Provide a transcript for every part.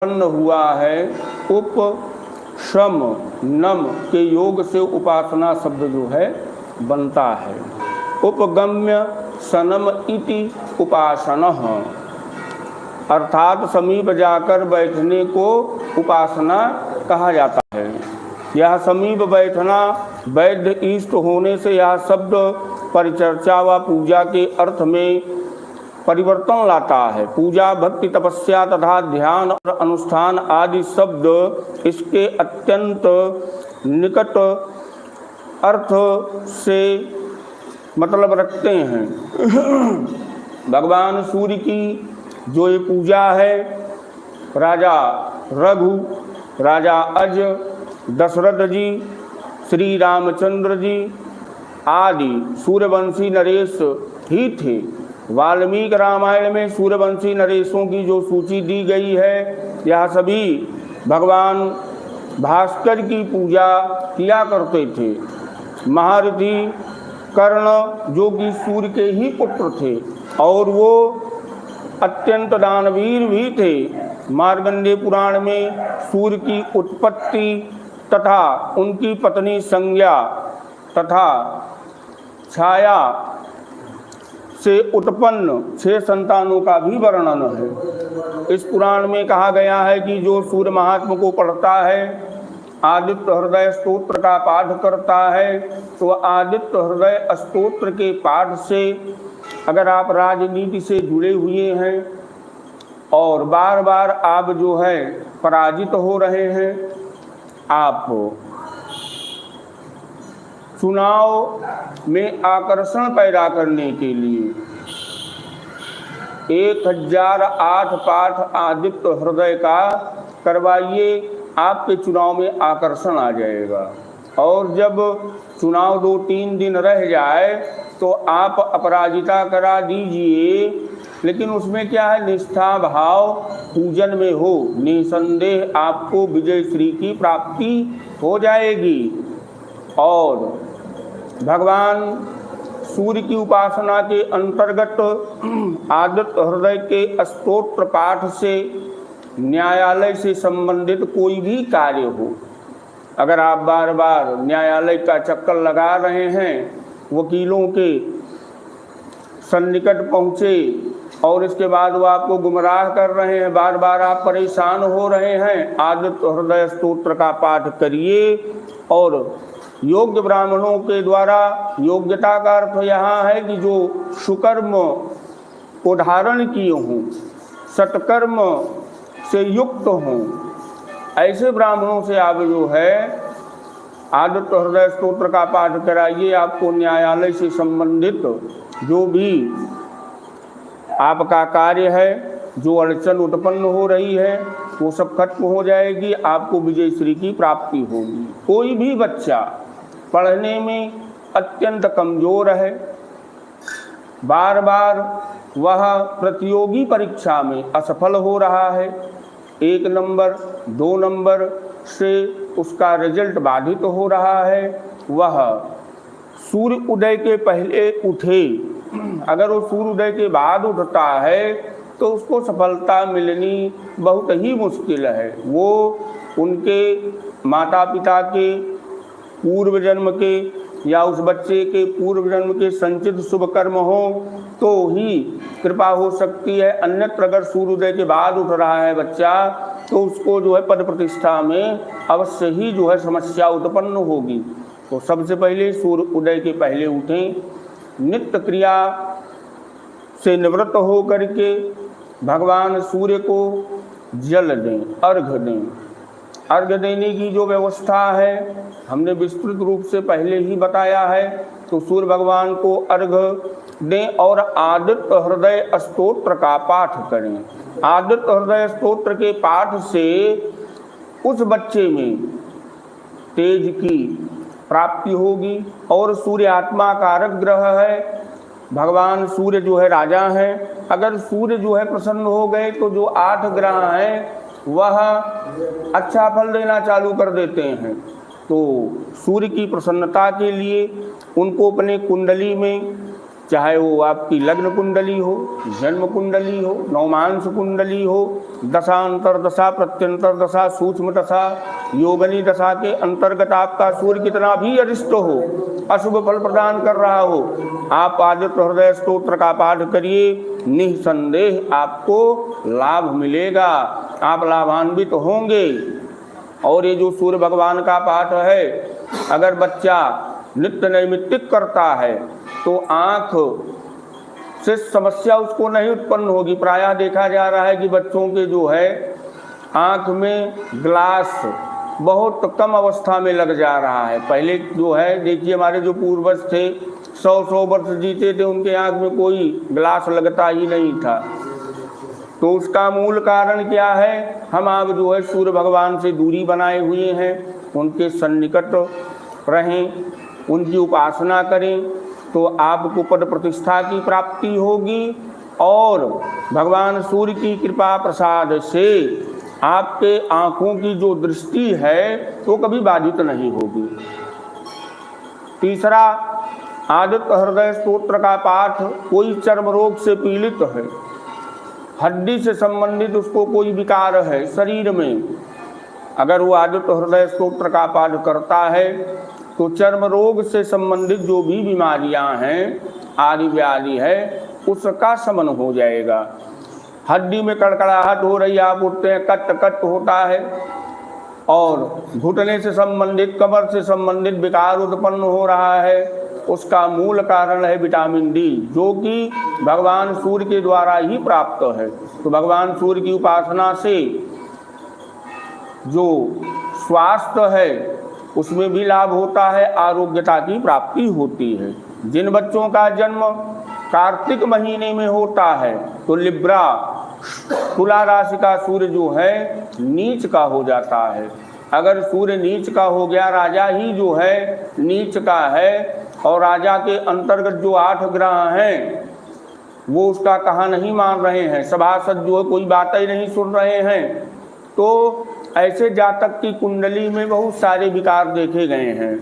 उत्पन्न हुआ है। उप श्रम नम के योग से उपासना शब्द जो है बनता है। उपगम्य सनम इति उपासनः, अर्थात समीप जाकर बैठने को उपासना कहा जाता है। यह समीप बैठना वैद्य इष्ट होने से यह शब्द परिचर्चा व पूजा के अर्थ में परिवर्तन लाता है। पूजा, भक्ति, तपस्या तथा ध्यान और अनुष्ठान आदि शब्द इसके अत्यंत निकट अर्थ से मतलब रखते हैं। भगवान सूर्य की जो ये पूजा है, राजा रघु, राजा अज, दशरथ जी, श्री रामचंद्र जी आदि सूर्यवंशी नरेश ही थे। वाल्मीकि रामायण में सूर्यवंशी नरेशों की जो सूची दी गई है, यह सभी भगवान भास्कर की पूजा किया करते थे। महारथी कर्ण जो कि सूर्य के ही पुत्र थे और वो अत्यंत दानवीर भी थे। मार्कंडेय पुराण में सूर्य की उत्पत्ति तथा उनकी पत्नी संज्ञा तथा छाया से उत्पन्न 6 संतानों का भी वर्णन है। इस पुराण में कहा गया है कि जो सूर्य महात्मा को पढ़ता है, आदित्य हृदय स्तोत्र का पाठ करता है, तो आदित्य हृदय स्तोत्र के पाठ से अगर आप राजनीति से जुड़े हुए हैं और बार बार आप जो है पराजित हो रहे हैं, आप चुनाव में आकर्षण पैदा करने के लिए 1008 पाठ आदित्य हृदय का करवाइए, आपके चुनाव में आकर्षण आ जाएगा। और जब चुनाव 2-3 दिन रह जाए तो आप अपराजिता करा दीजिए, लेकिन उसमें क्या है, निष्ठा भाव पूजन में हो, निसंदेह आपको विजय श्री की प्राप्ति हो जाएगी। और भगवान सूर्य की उपासना के अंतर्गत आदित्य हृदय के स्तोत्र पाठ से न्यायालय से संबंधित कोई भी कार्य हो, अगर आप बार बार न्यायालय का चक्कर लगा रहे हैं, वकीलों के सन्निकट पहुँचे और इसके बाद वो आपको गुमराह कर रहे हैं, बार बार आप परेशान हो रहे हैं, आदित्य हृदय स्तोत्र का पाठ करिए। और योग्य ब्राह्मणों के द्वारा, योग्यता का अर्थ यहाँ है कि जो सुकर्म को धारण किए हों, सत्कर्म से युक्त हों, ऐसे ब्राह्मणों से आप जो है आदित्य हृदय स्तोत्र का पाठ कराइए। आपको न्यायालय से संबंधित जो भी आपका कार्य है, जो अड़चन उत्पन्न हो रही है, वो सब खत्म हो जाएगी, आपको विजय श्री की प्राप्ति होगी। कोई भी बच्चा पढ़ने में अत्यंत कमज़ोर है, बार बार वह प्रतियोगी परीक्षा में असफल हो रहा है, 1 नंबर 2 नंबर से उसका रिजल्ट बाधित हो रहा है, वह सूर्य उदय के पहले उठे, अगर वो सूर्य उदय के बाद उठता है तो उसको सफलता मिलनी बहुत ही मुश्किल है। वो उनके माता पिता के पूर्व जन्म के या उस बच्चे के पूर्व जन्म के संचित शुभ कर्म हो तो ही कृपा हो सकती है। अन्यत्र अगर सूर्योदय के बाद उठ रहा है बच्चा, तो उसको जो है पद प्रतिष्ठा में अवश्य ही जो है समस्या उत्पन्न होगी। तो सबसे पहले सूर्य उदय के पहले उठें, नित्य क्रिया से निवृत्त हो करके भगवान सूर्य को जल दें, अर्घ्य दें। अर्घ्य देने की जो व्यवस्था है हमने विस्तृत रूप से पहले ही बताया है। तो सूर्य भगवान को अर्घ्य दें और आदित्य हृदय स्तोत्र का पाठ करें। आदित्य हृदय स्तोत्र के पाठ से उस बच्चे में तेज की प्राप्ति होगी। और सूर्य आत्मा कारक ग्रह है, भगवान सूर्य जो है राजा हैं। अगर सूर्य जो है प्रसन्न हो गए तो जो 8 ग्रह हैं वह अच्छा फल देना चालू कर देते हैं। तो सूर्य की प्रसन्नता के लिए उनको अपने कुंडली में चाहे वो आपकी लग्न कुंडली हो, जन्म कुंडली हो, नवमांश कुंडली हो, दशांतर दशा, प्रत्यंतर दशा, सूक्ष्म दशा, योगनी दशा के अंतर्गत आपका सूर्य कितना भी अरिष्ट हो, अशुभ फल प्रदान कर रहा हो, आप आदित्य हृदय स्तोत्र का पाठ करिए, निसंदेह आपको लाभ मिलेगा, आप लाभान्वित होंगे। और ये जो सूर्य भगवान का पाठ है, अगर बच्चा नित्य नैमित्तिक करता है तो आँख से समस्या उसको नहीं उत्पन्न होगी। प्रायः देखा जा रहा है कि बच्चों के जो है आँख में ग्लास बहुत कम अवस्था में लग जा रहा है। पहले जो है देखिए हमारे जो पूर्वज थे 100 वर्ष जीते थे, उनके आँख में कोई ग्लास लगता ही नहीं था। तो उसका मूल कारण क्या है? हम आप जो है सूर्य भगवान से दूरी बनाए हुए हैं, उनके सन्निकट रहें, उनकी उपासना करें तो आपको पद प्रतिष्ठा की प्राप्ति होगी और भगवान सूर्य की कृपा प्रसाद से आपके आँखों की जो दृष्टि है वो कभी बाधित नहीं होगी। तीसरा, आदित्य हृदय स्तोत्र का पाठ, कोई चर्म रोग से पीड़ित है, हड्डी से संबंधित उसको कोई विकार है शरीर में, अगर वो आदित्य हृदय स्तोत्र का पाठ करता है तो चर्म रोग से संबंधित जो भी बीमारियां हैं, आदि व्याधि है, उसका शमन हो जाएगा। हड्डी में कड़कड़ाहट हो रही, आप उठते हैं कट कट होता है, और घुटने से संबंधित, कमर से संबंधित विकार उत्पन्न हो रहा है, उसका मूल कारण है विटामिन डी, जो कि भगवान सूर्य के द्वारा ही प्राप्त है। तो भगवान सूर्य की उपासना से जो स्वास्थ्य है उसमें भी लाभ होता है, आरोग्यता की प्राप्ति होती है। जिन बच्चों का जन्म कार्तिक महीने में होता है तो लिब्रा तुला राशि का सूर्य जो है नीच का हो जाता है। अगर सूर्य नीच का हो गया, राजा ही जो है नीच का है, और राजा के अंतर्गत जो 8 ग्रह हैं वो उसका कहा नहीं मान रहे हैं, सभासद जो है कोई बात ही नहीं सुन रहे हैं, तो ऐसे जातक की कुंडली में बहुत सारे विकार देखे गए हैं।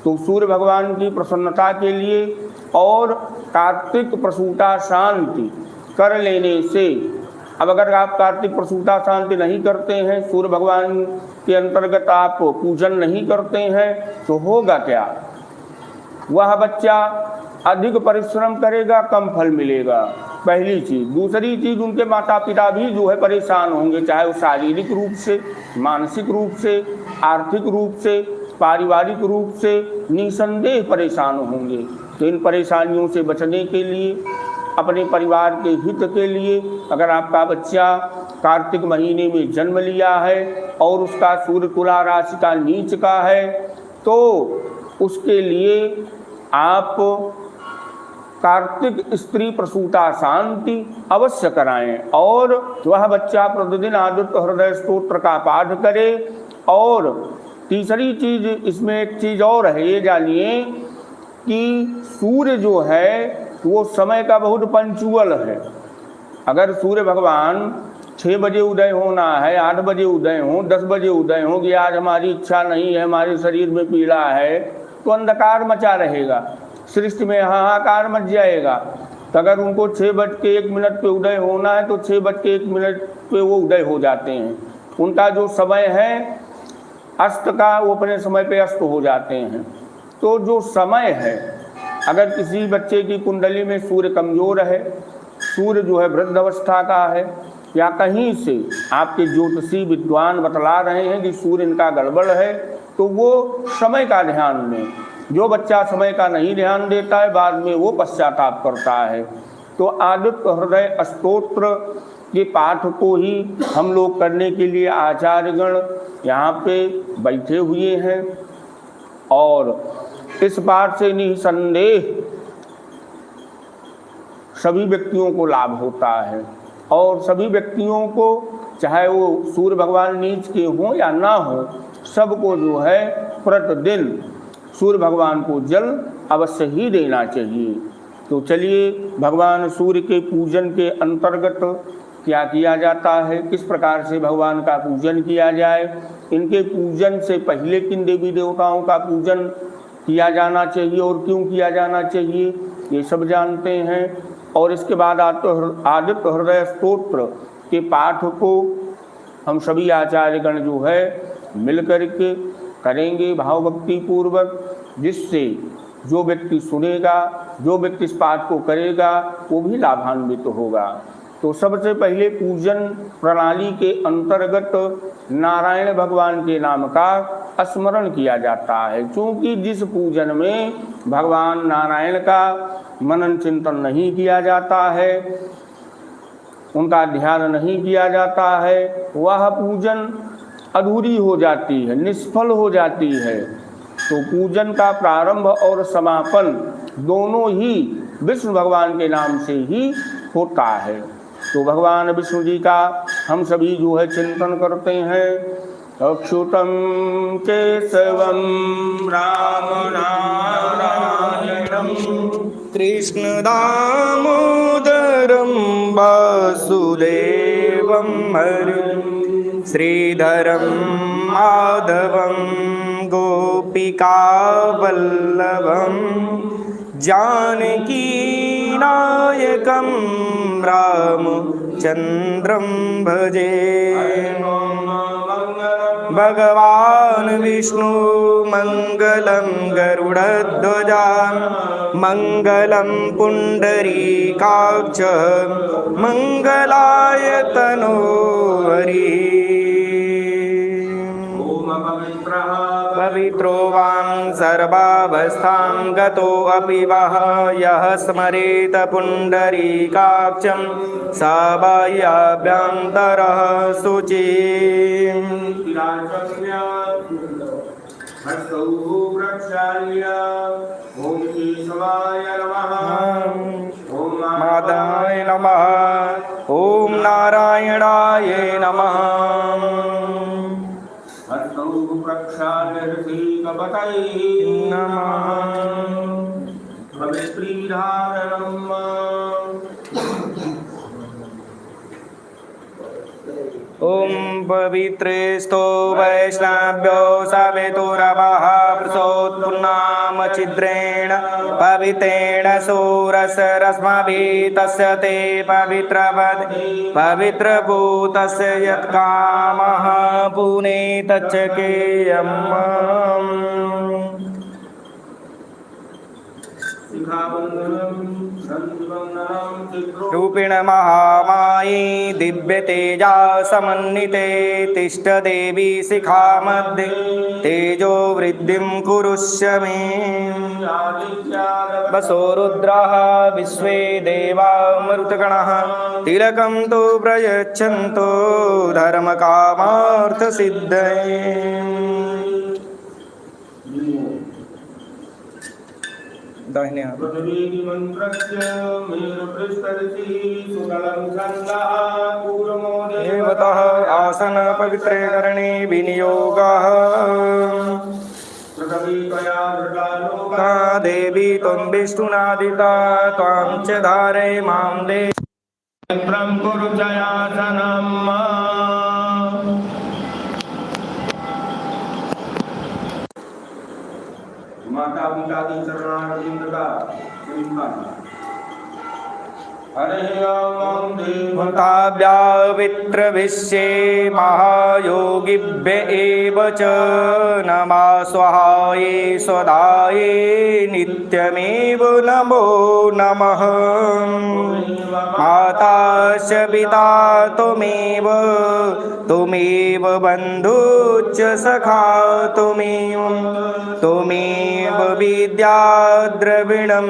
तो सूर्य भगवान की प्रसन्नता के लिए और कार्तिक प्रसूता शांति कर लेने से, अब अगर आप कार्तिक प्रसूता शांति नहीं करते हैं, सूर्य भगवान के अंतर्गत आप पूजन नहीं करते हैं, तो होगा क्या? वह बच्चा अधिक परिश्रम करेगा, कम फल मिलेगा, पहली चीज़। दूसरी चीज़, उनके माता पिता भी जो है परेशान होंगे, चाहे वो शारीरिक रूप से, मानसिक रूप से, आर्थिक रूप से, पारिवारिक रूप से निसंदेह परेशान होंगे। तो इन परेशानियों से बचने के लिए, अपने परिवार के हित के लिए, अगर आपका बच्चा कार्तिक महीने में जन्म लिया है और उसका सूर्य तुला राशि का नीच का है, तो उसके लिए आप कार्तिक स्त्री प्रसूता शांति अवश्य कराएं और वह बच्चा प्रतिदिन आदित्य हृदय स्तोत्र का पाठ करे। और तीसरी चीज, इसमें एक चीज और है, ये जानिए कि सूर्य जो है वो समय का बहुत पंचुअल है। अगर सूर्य भगवान 6 बजे उदय होना है, 8 बजे उदय हो, 10 बजे उदय हो कि आज हमारी इच्छा नहीं है, हमारे शरीर में पीड़ा है, तो अंधकार मचा रहेगा, सृष्टि में हाहाकार मच जाएगा। तो अगर उनको 6:01 पे उदय होना है तो 6:01 पे वो उदय हो जाते हैं। उनका जो समय है अस्त का, वो अपने समय पे अस्त हो जाते हैं। तो जो समय है, अगर किसी बच्चे की कुंडली में सूर्य कमजोर है, सूर्य जो है वृद्ध अवस्था का है, या कहीं से आपके ज्योतिषी विद्वान बतला रहे हैं कि सूर्य इनका गड़बड़ है, तो वो समय का ध्यान दें। जो बच्चा समय का नहीं ध्यान देता है, बाद में वो पश्चाताप करता है। तो आदित्य हृदय स्तोत्र के पाठ को ही हम लोग करने के लिए आचार्यगण यहाँ पे बैठे हुए हैं, और इस पाठ से निसंदेह सभी व्यक्तियों को लाभ होता है। और सभी व्यक्तियों को, चाहे वो सूर्य भगवान नीच के हों या ना हो, सबको जो है प्रतिदिन सूर्य भगवान को जल अवश्य ही देना चाहिए। तो चलिए, भगवान सूर्य के पूजन के अंतर्गत क्या किया जाता है, किस प्रकार से भगवान का पूजन किया जाए, इनके पूजन से पहले किन देवी देवताओं का पूजन किया जाना चाहिए और क्यों किया जाना चाहिए, ये सब जानते हैं। और इसके बाद आदित्य हृदय स्तोत्र के पाठ को हम सभी आचार्यगण जो है मिल करके करेंगे भाव भक्ति पूर्वक, जिससे जो व्यक्ति सुनेगा, जो व्यक्ति इस पाठ को करेगा वो भी लाभान्वित होगा। तो सबसे पहले पूजन प्रणाली के अंतर्गत नारायण भगवान के नाम का स्मरण किया जाता है, क्योंकि जिस पूजन में भगवान नारायण का मनन चिंतन नहीं किया जाता है, उनका ध्यान नहीं किया जाता है, वह पूजन अधूरी हो जाती है, निष्फल हो जाती है। तो पूजन का प्रारंभ और समापन दोनों ही विष्णु भगवान के नाम से ही होता है। तो भगवान विष्णु जी का हम सभी जो है चिंतन करते हैं। अच्युतम केशवम राम नारायणम कृष्ण दामोदरम वासुदेवम हरिं श्रीधरम माधवम गोपिका वल्लभम जानकी नायकम रामचंद्रम भजे। भगवान विष्णु मंगलम गरुड़ध्वजा मंगलम पुंडरीकाक्ष मंगलाय तनोहरि। पवित्रो वां सर्वावस्थां गतोऽपि वः यः स्मरेत पुण्डरीकाक्षं स बाह्याभ्यन्तरः शुचिः। ॐ माधवाय नमः। ॐ नारायणाय नमः। ओम पवित्रेस्तो वैष्णव्यो सवितुरवः प्रसोत्पुन्नाम छिद्रेण पवित्रेण सूरसरस्मभिः तस्य ते पवित्रभूतस्य यत्कामः पुने तच्चकेयम्। रूपिण महामायी दिव्य तेजा समन्विते तिष्ठ देवी शिखा मध्ये तेजो वृद्धिं कुरुष्व मे। वसो रुद्रः विश्वे देवा मरुतगणः तिलकं तु प्रयच्छन्तु धर्मकामार्थसिद्धये। दाहिने हाथ देवतः आसन पवित्रे करणे विनियोगः। देवी त्वं विष्णुनादिता त्वां च धारय मां देवी कुरु जयासनम्। माता पिता की चरणारविंद का चिंतन। हरे ओम देवताभ्यावित्रविश्ये महायोगिभ्य एव च नमः स्वाहाये स्वधाये नित्यमेव नमो नमः। माता च पिता त्वमेव बन्धुश्च सखा त्वमेव विद्या द्रविणं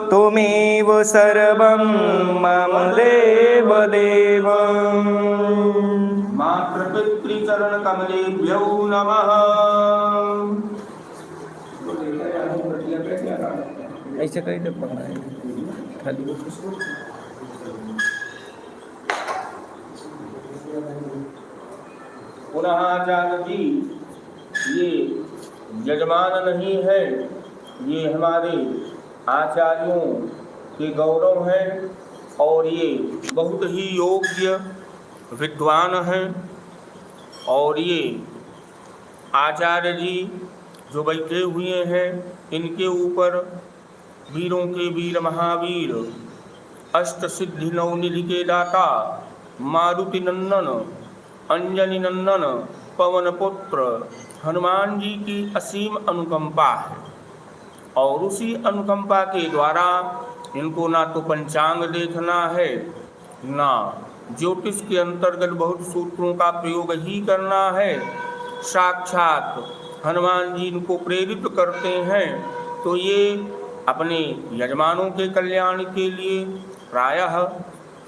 त्वमेव सर्वं मम देव देव। मातृपितृचरण कमलेभ्यो नमः। ऐसे कहीं तक पढ़ना है खाली। पुनः आचार्य जी ये यजमान नहीं है, ये हमारे आचार्यों के गौरव हैं और ये बहुत ही योग्य विद्वान हैं। और ये आचार्य जी जो बैठे हुए हैं इनके ऊपर वीरों के वीर महावीर, अष्ट सिद्धि नवनिधि के दाता, मारुति नंदन, अंजनी नंदन, पवन पुत्र हनुमान जी की असीम अनुकंपा है। और उसी अनुकंपा के द्वारा इनको ना तो पंचांग देखना है, ना ज्योतिष के अंतर्गत बहुत सूत्रों का प्रयोग ही करना है। साक्षात हनुमान जी इनको प्रेरित करते हैं, तो ये अपने यजमानों के कल्याण के लिए प्रायः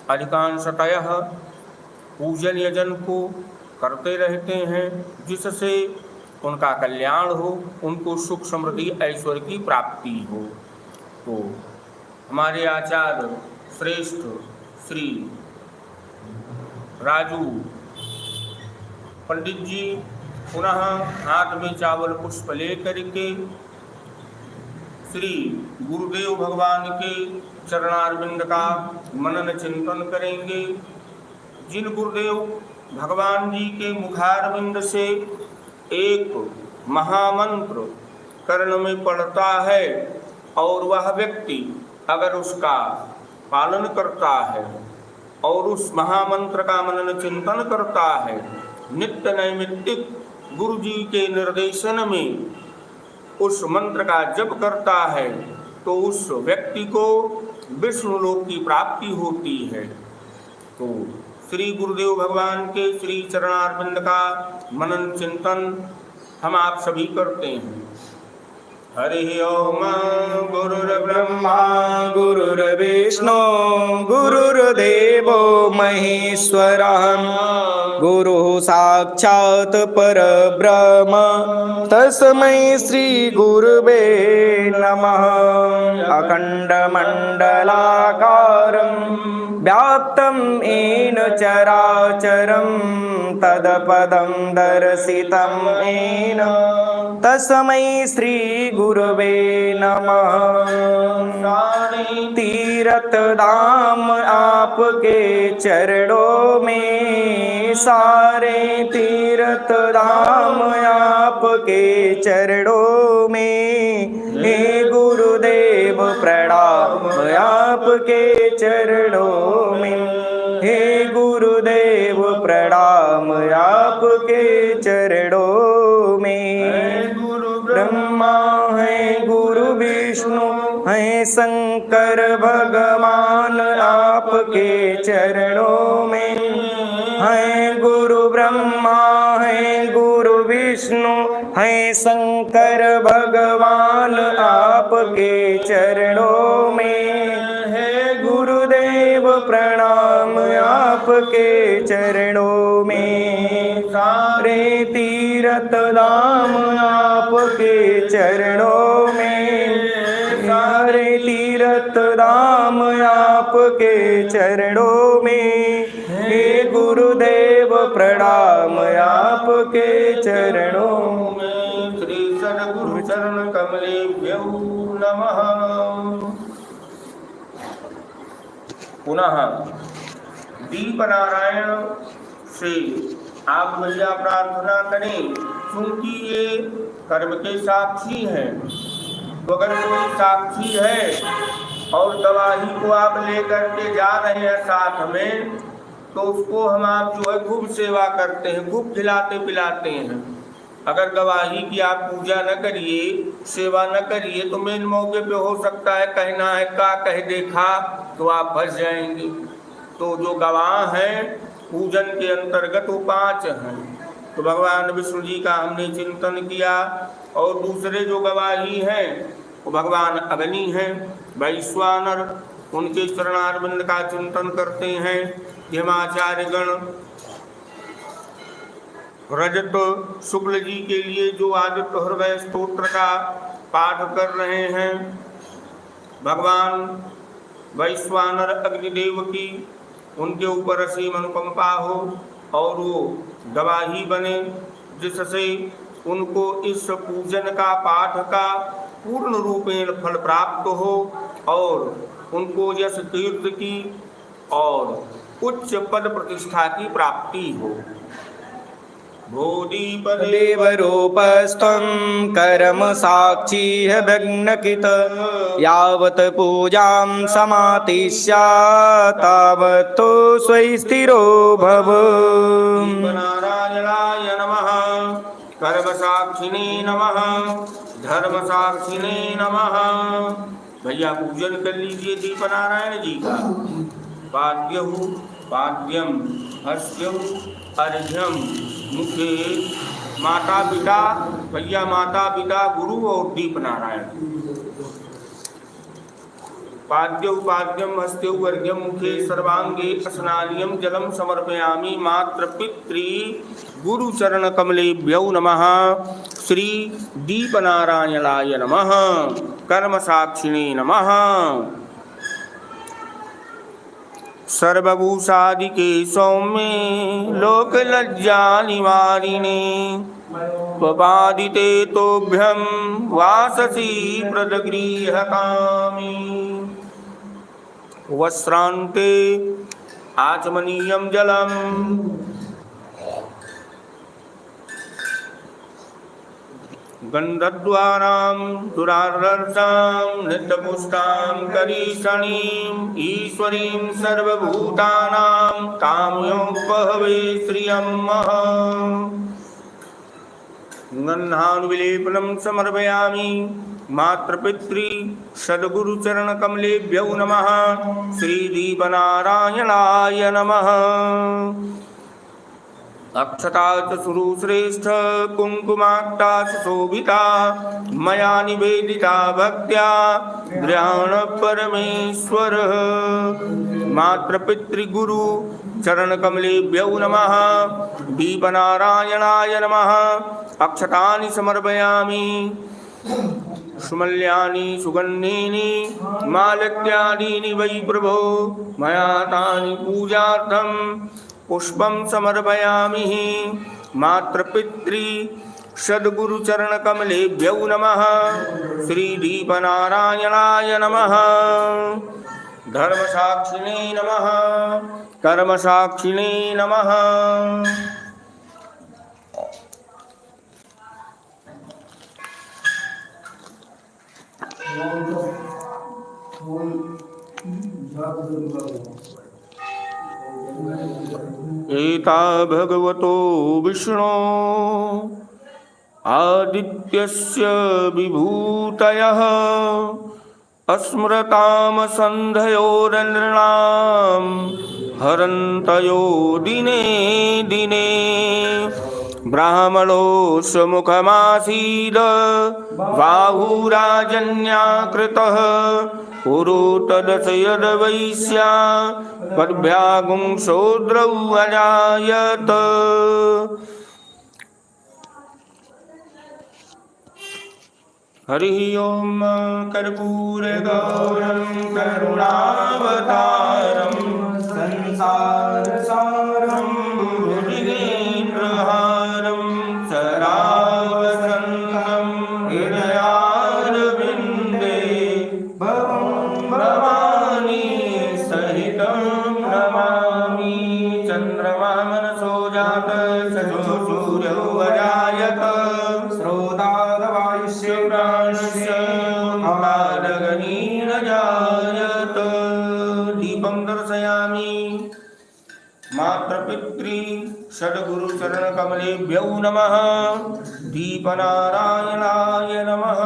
अधिकांशतः पूजन यजन को करते रहते हैं, जिससे उनका कल्याण हो, उनको सुख समृद्धि ऐश्वर्य की प्राप्ति हो। तो हमारे आचार्य श्रेष्ठ श्री राजू पंडित जी पुनः हाथ में चावल पुष्प लेकर के श्री गुरुदेव भगवान के चरणारविंद का मनन चिंतन करेंगे। जिन गुरुदेव भगवान जी के मुखारविंद से एक महामंत्र कर्ण में पड़ता है और वह व्यक्ति अगर उसका पालन करता है और उस महामंत्र का मनन चिंतन करता है, नित्य नैमित्तिक गुरु जी के निर्देशन में उस मंत्र का जप करता है, तो उस व्यक्ति को विष्णु लोक की प्राप्ति होती है। तो श्री गुरुदेव भगवान के श्री चरणारविंद का मनन चिंतन हम आप सभी करते हैं। हरि ओम गुरुर्ब्रह्मा गुरुर्विष्णु गुरुर्देवो महेश्वरः गुरुः साक्षात् परब्रह्म तस्मै श्री गुरुवे नमः। अखण्डमण्डलाकारं व्याप्तं येन चराचरं तत्पदं दर्शितं येन तस्मै श्री गुरुवे नमः। तीरथ धाम आपके चरणों में, सारे तीरथ धाम आपके चरणों में, हे गुरुदेव प्रणाम आपके चरणों में, हे गुरुदेव प्रणाम आपके चरणों में। ब्रह्मा है गुरु विष्णु है शंकर भगवान आपके चरणों में, है गुरु ब्रह्मा है गुरु विष्णु है शंकर भगवान आपके चरणों में, है गुरुदेव प्रणाम आपके चरणों में। सारे तीरथ धाम आपके चरणों में, सारे तीरथ धाम आपके चरणों में, हे गुरुदेव प्रणाम आपके चरणों में। श्री सद्गुरु चरण कमलेभ्यो नमः। पुनः दीपनारायण से आप भैया प्रार्थना करें, क्योंकि ये कर्म के साक्षी हैं। तो अगर कोई साक्षी है और गवाही को आप लेकर के जा रहे हैं साथ में, तो उसको हम आप जो है खूब सेवा करते हैं, खूब खिलाते पिलाते हैं। अगर गवाही की आप पूजा न करिए, सेवा न करिए, तो मेन मौके पे हो सकता है कहना है का कह देखा, तो आप फंस जाएंगे। तो जो गवाह हैं पूजन के अंतर्गत वो 5 हैं। तो भगवान विष्णु जी का हमने चिंतन किया, और दूसरे जो गवाही हैं वो भगवान अग्नि हैं, वैश्वानर, उनके चरणारविंद का चिंतन करते हैं। हेमाचार्यगण रजत शुक्ल जी के लिए जो आदित्य हृदय स्तोत्र का पाठ कर रहे हैं, भगवान वैश्वानर अग्निदेव की उनके ऊपर असीम अनुकंपा हो और वो गवाही बने, जिससे उनको इस पूजन का पाठ का पूर्ण रूपेण फल प्राप्त हो और उनको यश कीर्ति की और उच्च पद प्रतिष्ठा की प्राप्ति हो। भूदीपदे देवरूपस्त्वं कर्म साक्षी विघ्नकृत यावत् पूजां समातिष्या तावत् तु स्वयि स्थिरो भव। नारायणाय नमः। कर्मसाक्षिणे नमः। धर्मसाक्षिणे नमः। भैया पूजन कर लीजिए दीपनारायण जी का। पाद्यहु पाद्यम हस्त्यहु अर्घ्यम मुखे माता पिता, भैया माता पिता गुरु और दीपनारायण। पाद्यौ पाद्यम हस्त्यौ अर्घ्यम मुखे सर्वांगे स्नानियम जलम समर्पयामि मातृपितृ गुरु चरण कमलेभ्यो नमः। श्री दीपनारायणाय नमः। कर्म साक्षिणे नमः। सर्वभूषादिके सौम्ये लोकलज्जा निवारिणे त्वपादिते तोभ्यं वाससि प्रदगृहकामि। वस्त्रान्ते आचमनीयं जलम् गन्धद्वारां दुरार्दर्शां नित्यपुष्टां करीषणीं ईश्वरीं सर्वभूतानां काम्योपहवे श्रियं गन्धानुविलेपनं समर्पयामि मातृपितृ सद्गुरुचरणकमलेभ्यो नमः। श्रीदीपनारायणाय नमः। अक्षता च सुरुश्रेष्ठ कुङ्कुमाक्ता च शोभिता मया निवेदिता भक्त्या गृहाण परमेश्वर। मातृपितृगुरु चरणकमलेभ्यो नमः। दीपनारायणाय नमः। अक्षतानि समर्पयामि सुमल्यानि सुगन्धीनि मालत्यादीनि वै प्रभो मया तानि पूजार्थं पुष्पं समर्पयामि। मातृपितृ सद्गुरुचरणकमलेभ्यो नमः। श्रीदीपनारायणाय नमः। धर्मसाक्षिणे नमः। कर्मसाक्षिणे नमः। एता भगवतो विष्णो आदित्यस्य विभूतयः अस्मृताम सन्धयोरनृणां हरन्तयो दिने दिने। ब्राह्मणो सुमुखमासीद बाहुराजन्याकृतः पुरुतदश यद्वैश्या पद्भ्यागुं शूद्रौ अजायत। हरि ओम कर्पूरगौरं करुणावतारं संसारसारं भुजगेन्द्रहारं सदावसन्तं हृदयारविन्दे भवं भवानी सहितं नमामि। चन्द्रमा मनसो जात सजो सूर्यो अजायत श्रोतादवायुष्य प्राणस्य मादगनीरजायत। दीपं दर्शयामि मातृपितृ सद्गुरुचरणकमलेभ्यो नमः। दीपनारायणाय नमः।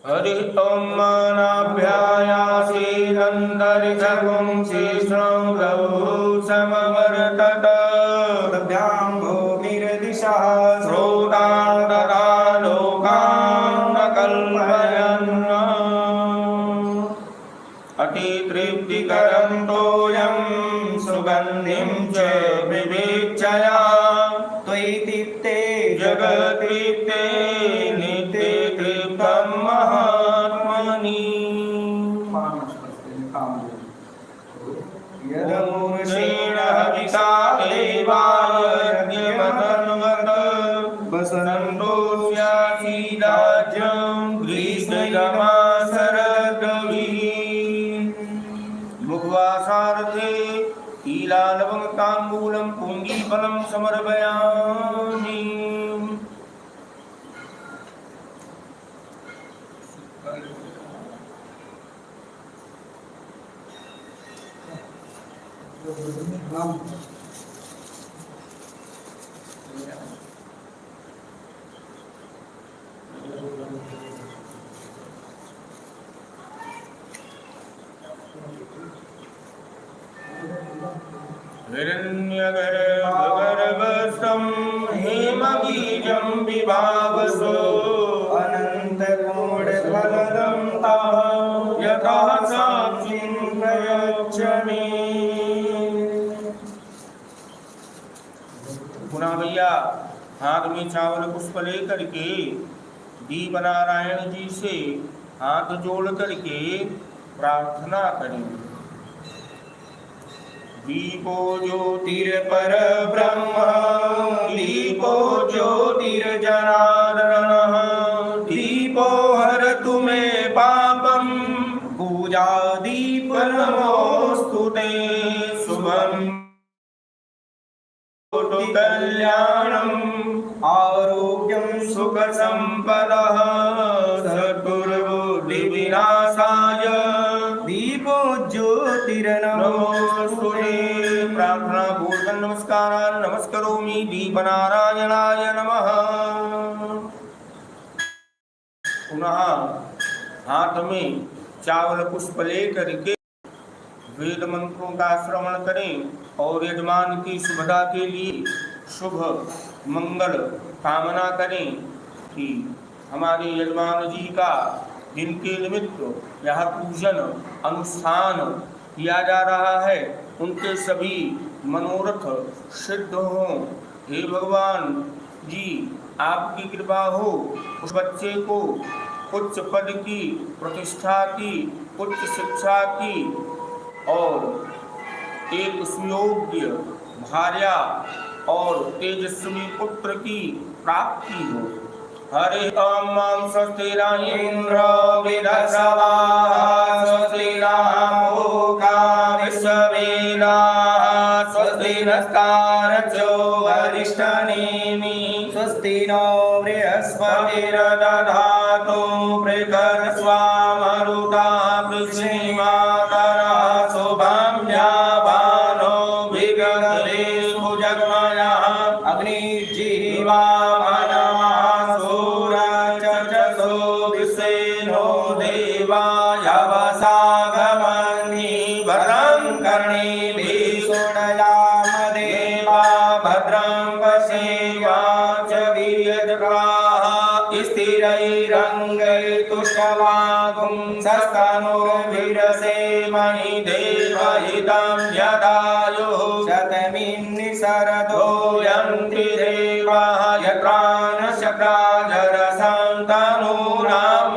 हरि ओम नाभ्यायासीनन्तरिक्षपुंसि श्रृङ्गौ समवर्तत। तभ्यां भूमिर्दिशः श्रोतान् तथा लोकान् न कल्पयन्। अतितृप्तिकरं तोयं सुगन्धिं च विवेचया त्वयि दीप्ते जगदीप्ते नित्ये तृप्तं महात्मनि। यदमूर्षेण हविषा देवाय यज्ञमतन्वत् वसन्तो स्यासीदाय राज्यं ग्रीष्ममा शरद्रविः मुखवासार्थे ईलालवङ्गताम्बूलं पुङ्गीफलं समर्पयामि। हिरण्यगर्भगर्भस्थं हेमबीजं विभावसो अनन्तकोटिफलदं तं यथा साक्षीं प्रयच्छमि। पुनः भैया हाथ में चावल पुष्प लेकर के दीप नारायण जी से हाथ जोड़ करके प्रार्थना करें। दीपो ज्योतिर्पर ब्रह्म दीपो ज्योतिर्जनार्दनः दीपो हरतु मे पापं पूजा दीप नमोऽस्तु ते शुभं कल्याणम् आरोग्यं सुख संपदः सद्गुरुबुद्धिविनाशाय दीपो ज्योतिर्नमोऽस्तु ते। प्रार्थना पूर्वक नमस्कारान् नमस्करोमि दीपनारायणाय नमः। पुनः हाथ में चावल पुष्प लेकर के वेद मंत्रों का श्रवण करें और यजमान की शुभता के लिए शुभ मंगल कामना करें कि हमारे यजमान जी का जिनके निमित्त यह पूजन अनुष्ठान किया जा रहा है उनके सभी मनोरथ सिद्ध हों। हे भगवान जी आपकी कृपा हो उस बच्चे को उच्च पद की प्रतिष्ठा की उच्च शिक्षा की और एक सुयोग्य भार्या और तेजस्वी पुत्र की प्राप्ति हो। हरे ओम स्वस्ति न इंद्र विदस्रवाः स्वस्ति नोका विश्ववेदाः स्वस्ति नस्तार्क्ष्यो वरिष्ठनेमि स्वस्ति नो बृहस्पतिर्दधातु बृहस्पतिर्स्वामरुता पृथ्वीमातरः शुभं यावानो विगतेषु जगमयः अग्निर्जीवा सूरचक्षुषो विश्वेनो देवा यवसागमन्ति भद्रं कर्णेभिः शृणुयाम देवा भद्रं पश्येमाक्षभिर्यजत्राः स्थिरैरङ्गैस्तुष्टवागुंसस्तनोर्भिरसेमहि देवहितं यदायुः शतमिन्निसरदो यन्ति देवाः यत्रानशक्राजरसन्तनूनां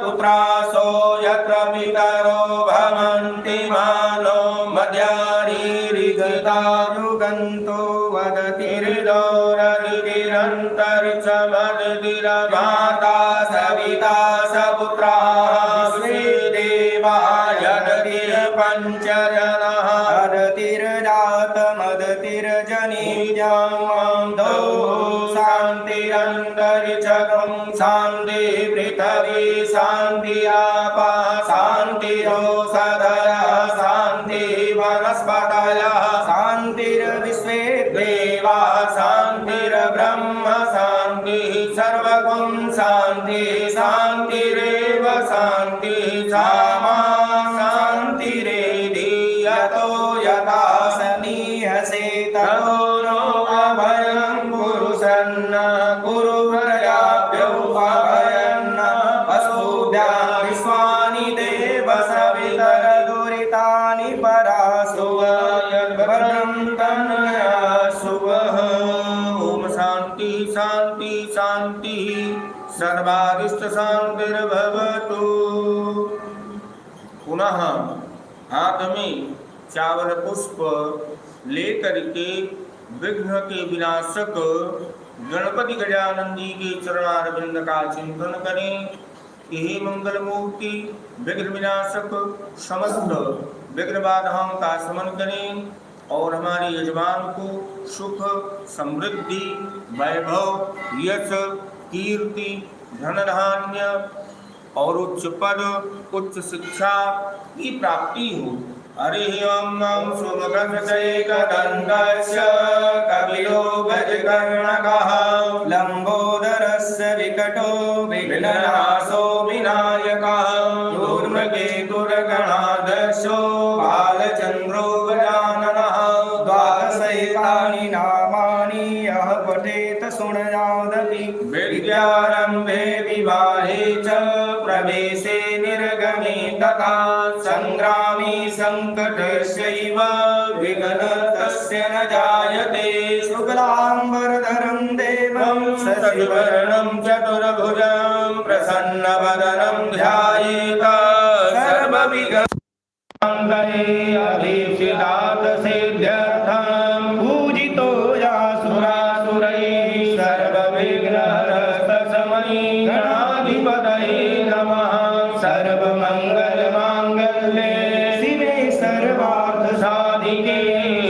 पुत्रासो यत्र पितरो भवन्ति मानो मध्यारीरिगतायुगन्तो वदतिर्दोरनिरन्तरिक्षमदिरमाता सविता सपुत्राः श्रीदेवा यदतिर्पञ्चजनः अरतिर्जातमदतिर्जनीजां शान्तिरन्तरिक्षगं शान्ति पृथिवी शान्ति आपः शान्तिरोषधयः शान्ति वनस्पतयः शान्तिर्विश्वे देवा शान्तिर्ब्रह्म शान्तिः सर्वगुं शान्ति शान्तिरेव शान्ति सामा शान्तिरेधि यतो यथा समीहसे ततो नो अभयं पुरुषन्न कुरु प्रजाभ्यो अभयन्न वसुभ्यः विश्वानि देव दुरितानि परासु भद्रं तन्नया शुभः। ओम शांति शांति शांति सर्वारिष्ट शांतिर्भवतु। पुनः हाथ में चावल पुष्प लेकर के विघ्न के विनाशक गणपति गजानन जी के चरणारविंद का चिंतन करें। यही मंगल मूर्ति विघ्न विनाशक समस्त विघ्न बाधाओं का शमन करें और हमारे यजमान को सुख, समृद्धि, वैभव, यश, कीर्ति, धन धान्य और उच्च पद, उच्च शिक्षा की प्राप्ति हो। हरि ओम नमः सुमुखस्य कपिलो गजकर्णकः लंबोदरस्य विकटो विघ्ननाशो विनायकः धूर्मकेतुर्गणाध्यक्षो बालचन्द्रो गजाननः द्वादशैतानि नामानि यः पठेत शृणुयादपि विद्यारम्भे विवाहे च प्रवेशे निर्गमे तथा संग्रामे संकटस्यैव विघ्नस्तस्य न जायते। शुक्लाम्बरधरं देवं शशिवर्णं चतुर्भुजं प्रसन्नवदनं ध्यायेत सर्वविघ्नोपशान्तये। अभीप्सितात् सिद्ध्यर्थं पूजितो यासुरासुरैः सर्वविघ्नहरस्तस्मै गणाधिपतये नमः। सर्वमङ्गलमाङ्गल्ये शिवे सर्वार्थसाधिके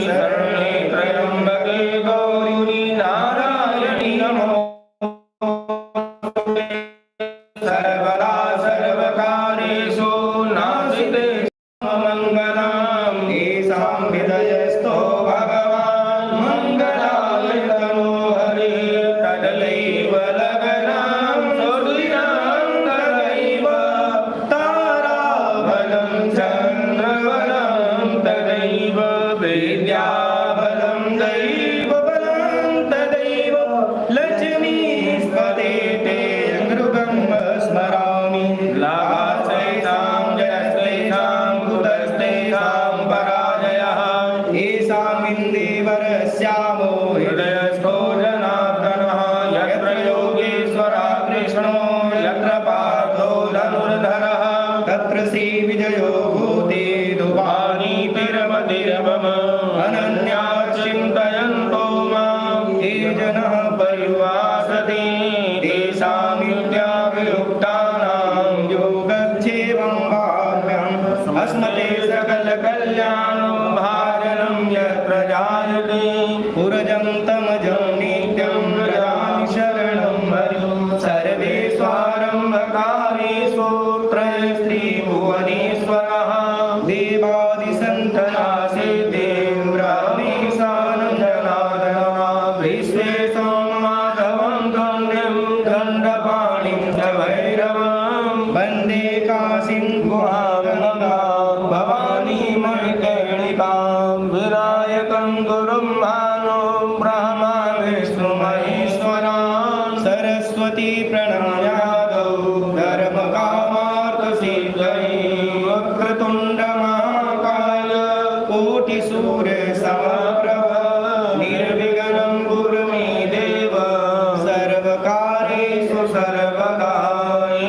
शरण्ये त्र्यम्बके गौरी नारायणि नमोस्तुते। सर्वदा सर्वकार्येषु नास्ति मङ्गलम् येषां हृदयस्थो भगवान् मङ्गलाय तनो हरिः तदैव लग्नं सुदिनं तदैव ताराबलं चन्द्रबलं तदैव विद्याबलं दैवबलं तदैव लक्ष्मीस्पते ते अङ्गृगं स्मरामि लाभास्तेषां जयस्तेषां कुतस्तेषां पराजयः। येषां इन्दीवरस्यामो हृदयस्थो जनार्दनः यत्र योगेश्वरः कृष्णो यत्र पार्थो धनुर्धरः तत्र श्रीविजयो भूते वाणीतिरवतिरवम अनन्या चिन्तयन्तो मां ये जनः परिवासते तेषां विद्यावियुक्तानां योगक्षेमं वाम्यहम् अस्मते सकलकल्याणं भाजनं यत्र जायते पुरजं तमजं नित्यं व्रजामि शरणं हरिं सर्वेष्वारम्भकारेषु त्रयस्त्रिभुवनेश्वरः देवादिसन्तनासे देव्रामीशानं जनार्दनः विश्वेशं माधवं गण्यं दण्डपाणिं च भैरवं वन्दे काशीं गुहागङ्गां भवानी मणिकर्णिकां विनायकं गुरुं भानुं ब्रह्मा विष्णु महेश्वरान् सरस्वती प्रणम्यादौ धर्मकामार्थसिद्धये वक्रतुण्डमहाकाय कोटिसूर्यसमप्रभ निर्विघ्नं कुरु मे देव सर्वकारेषु सर्वदा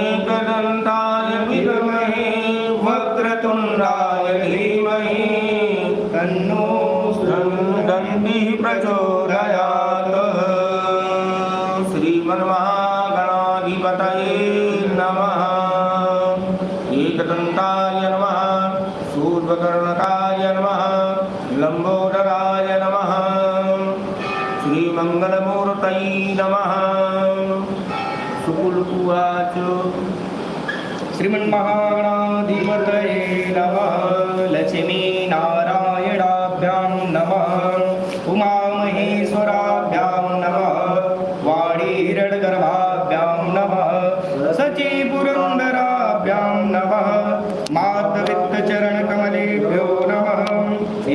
एकदन्ताय विद्महे वक्रतुण्डाय धीमहि तन्नो दन्तिः प्रचोदयात्। श्रीमन्महागणाधिपतये नमः। एकदन्ताय नमः, शूर्पकर्णकाय नमः, लम्बोदराय नमः, श्रीमङ्गलमूर्तये नमः। शुक्ल उवाच श्रीमन्महागणाधिपतये नमः। लक्ष्मीनारायणाभ्यां नमः। उमामहेश्वराभ्यां नमः। वाणीहिरण्यगर्भाभ्यां नमः। सचीपुरन्दराभ्यां नमः। माधवित्तचरणकमलेभ्यो नमः।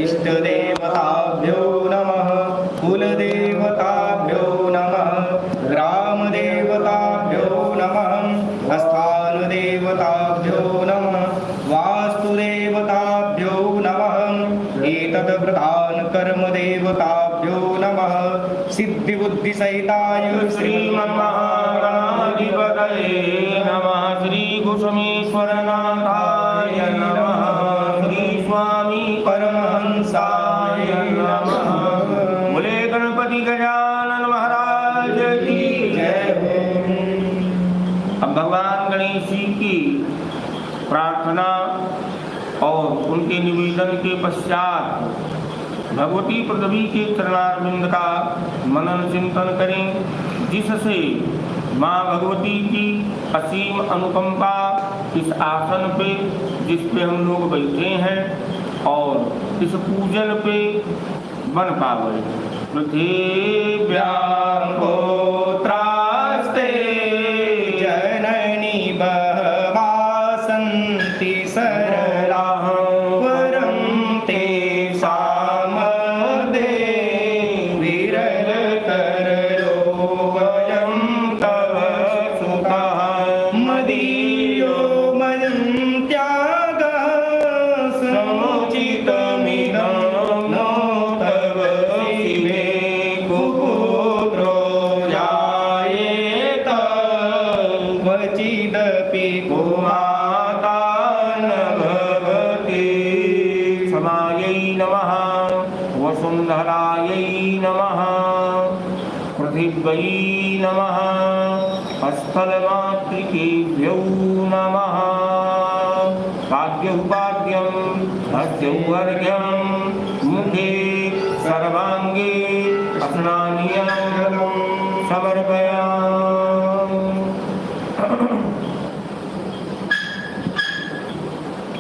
इष्टदेवताभ्यो नमः। कुलदेवताभ्यो नमः। ग्रामदेवताभ्यो नमः। स्थानदेवताभ्यो नमः। वास्तुदेवताभ्यो नमः। एतद्प्रधानकर्मदेवताभ्यो नमः। सिद्धिबुद्धिसहिताय श्रीमन्महागणाधिपतये नमः। श्रीकुसुमेश्वरनाथाय नमः। श्रीस्वामी परमहंसाय नमः। बोले गणपति गजानन महाराज भगवान गणेश जी की प्रार्थना और उनके निवेदन के पश्चात भगवती पृथ्वी के चरणारविंद का मनन चिंतन करें, जिससे माँ भगवती की असीम अनुकंपा इस आसन पे जिस पे हम लोग बैठे हैं और इस पूजन पे बन पावे। पृथिव्यां पुत्रास्ते जननी बहवासन्ति सरलाः वरं तेषामदे विरलतरलो वयं तव सुतः मदीयो मयं त्यागः समुचितमिदं नो तव शिवे कुपुत्रो जायेत क्वचिदपि कुमाता न भवति। क्षमायै नमः, वसुन्धरायै नमः, पृथिव्यै नमः, स्थलमातृकेभ्यो नमः। पाद्यौपाद्यं हस्त्यौवर्घ्यं मुखे सर्वाङ्गे स्नानीयं समर्पयामि।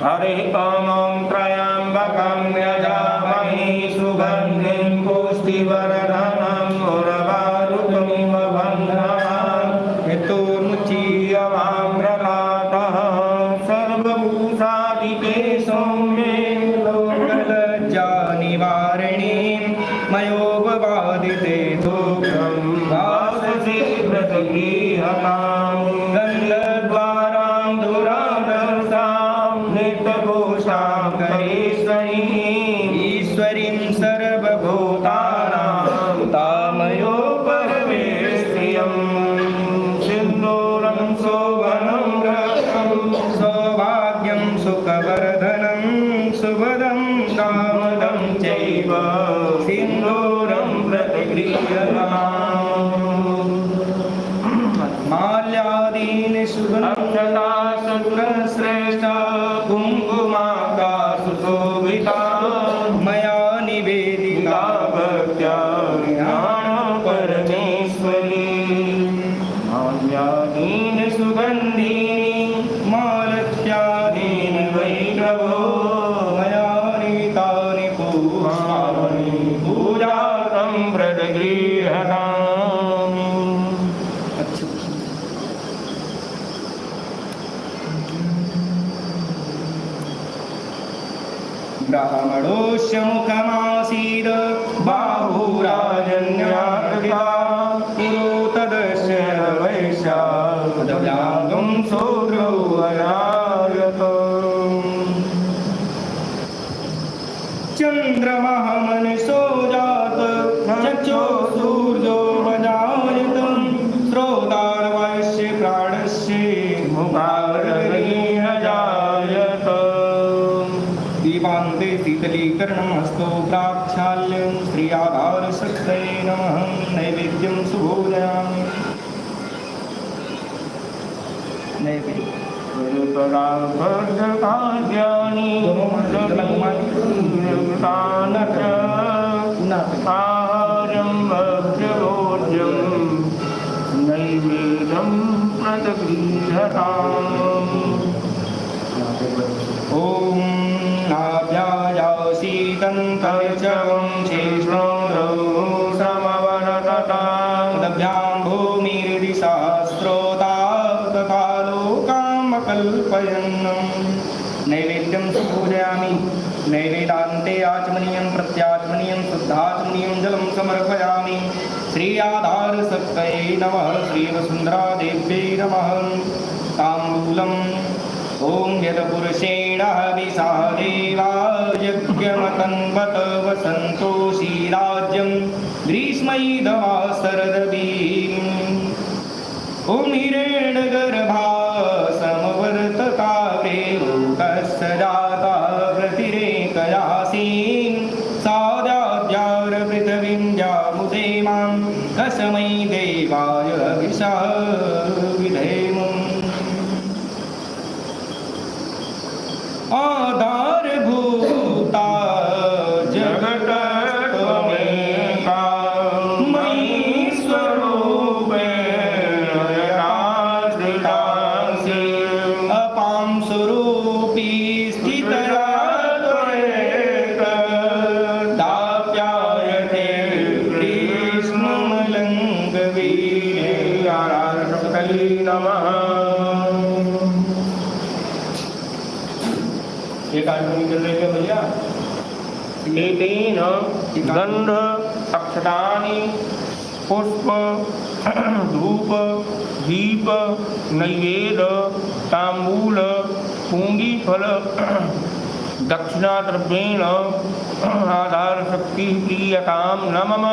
हरे ओम त्र्यम्बकं यजामहे सुगन्धिं पुष्टिवर्धनम् उर्वारुकमिव बन्धनान् हेतुर्मुच्यमाम्रलातः सर्वभूषादिते सौम्ये लोकलज्जानिवारिणीं मयोपवादिते दुःखं वाससे व्रतगृहतां गन्धद्वारां दुरादर्शां नित्यघोषां करेश्वरीम् ईश्वरीं सर्वभूतानां तामयोपवेश्रियं सिन्दूरं शोभनं रक्तं सौभाग्यं सुखवर्धनं सुभदं कामदं चैव सिन्दूरं प्रतिगृह्यताम् माल्यादीनि सुगन्धता शुक्लश्रेष्ठा कुङ्कुमाका सुशोभिता मया निवेदिता भक्त्या परमेश्वरी माल्यादीनि सुगन्धीनि मालत्यादीनि वै प्रभो मया नीतानि पूजानि पूजार्थं व्रतगृह्यताम्। ब्राह्मणोऽस्य मुखमासीद बाहुराजन्याकृता पुरोतदस्य वैश्यादव्यागं शूद्रो अनागत। चन्द्रमः मनसो जात चक्षो सूर्यो वजायत श्रोतार्वस्य प्राणस्य मुखारजायत दीपान्ते शीतलीकरणं हस्तो प्राक्षाल्यं श्रियाधारशक्तये नमः नैवेद्यं सुभोजयामि। नैवेद्यं खाद्यानि आहारं भक्ष्यभोज्यं नैवेद्यं प्रतिगृह्यताम्। ॐ नाभ्यायासीदन्तर्चवं शेषोरौ समवनतताभ्यां भूमिर्दिशास्त्रोता तथा लोकामकल्पयन् नैवेद्यं सुपूजयामि। नैवेदान्ते आचमनीयं प्रत्याचमनीयं शुद्धाचमनीयं जलं समर्पयामि। श्री आधारशक्तये नमः, श्रीवसुन्धरादेव्यै नमः। ताम्बूलम् ॐ यत्पुरुषेण हविषा देवा यज्ञमतन्वत वसन्तो शीराज्यं ग्रीष्मैदवा शरदवीम्। ॐ हिरण्यगर्भा समवर्तता प्रेरोकस्य जाता प्रतिरेकयासीन् सादाद्यारपृथिवीं जामुदे मां कस्मै देवाय हविषा विधेम। श्रितांसि अपां स्वरूपी स्थितया त्वरेत दाप्यायते कृष्णमलङ्कवीर्याराशक्तये नमः। एक आदमी चल रहे हैं भैया। एतेन गंध अक्षतानि पुष्प धूप दीप नैवेद्य तांबूल पूंगी फल दक्षिणा द्रव्येण आधार शक्ति प्रियताम न मम।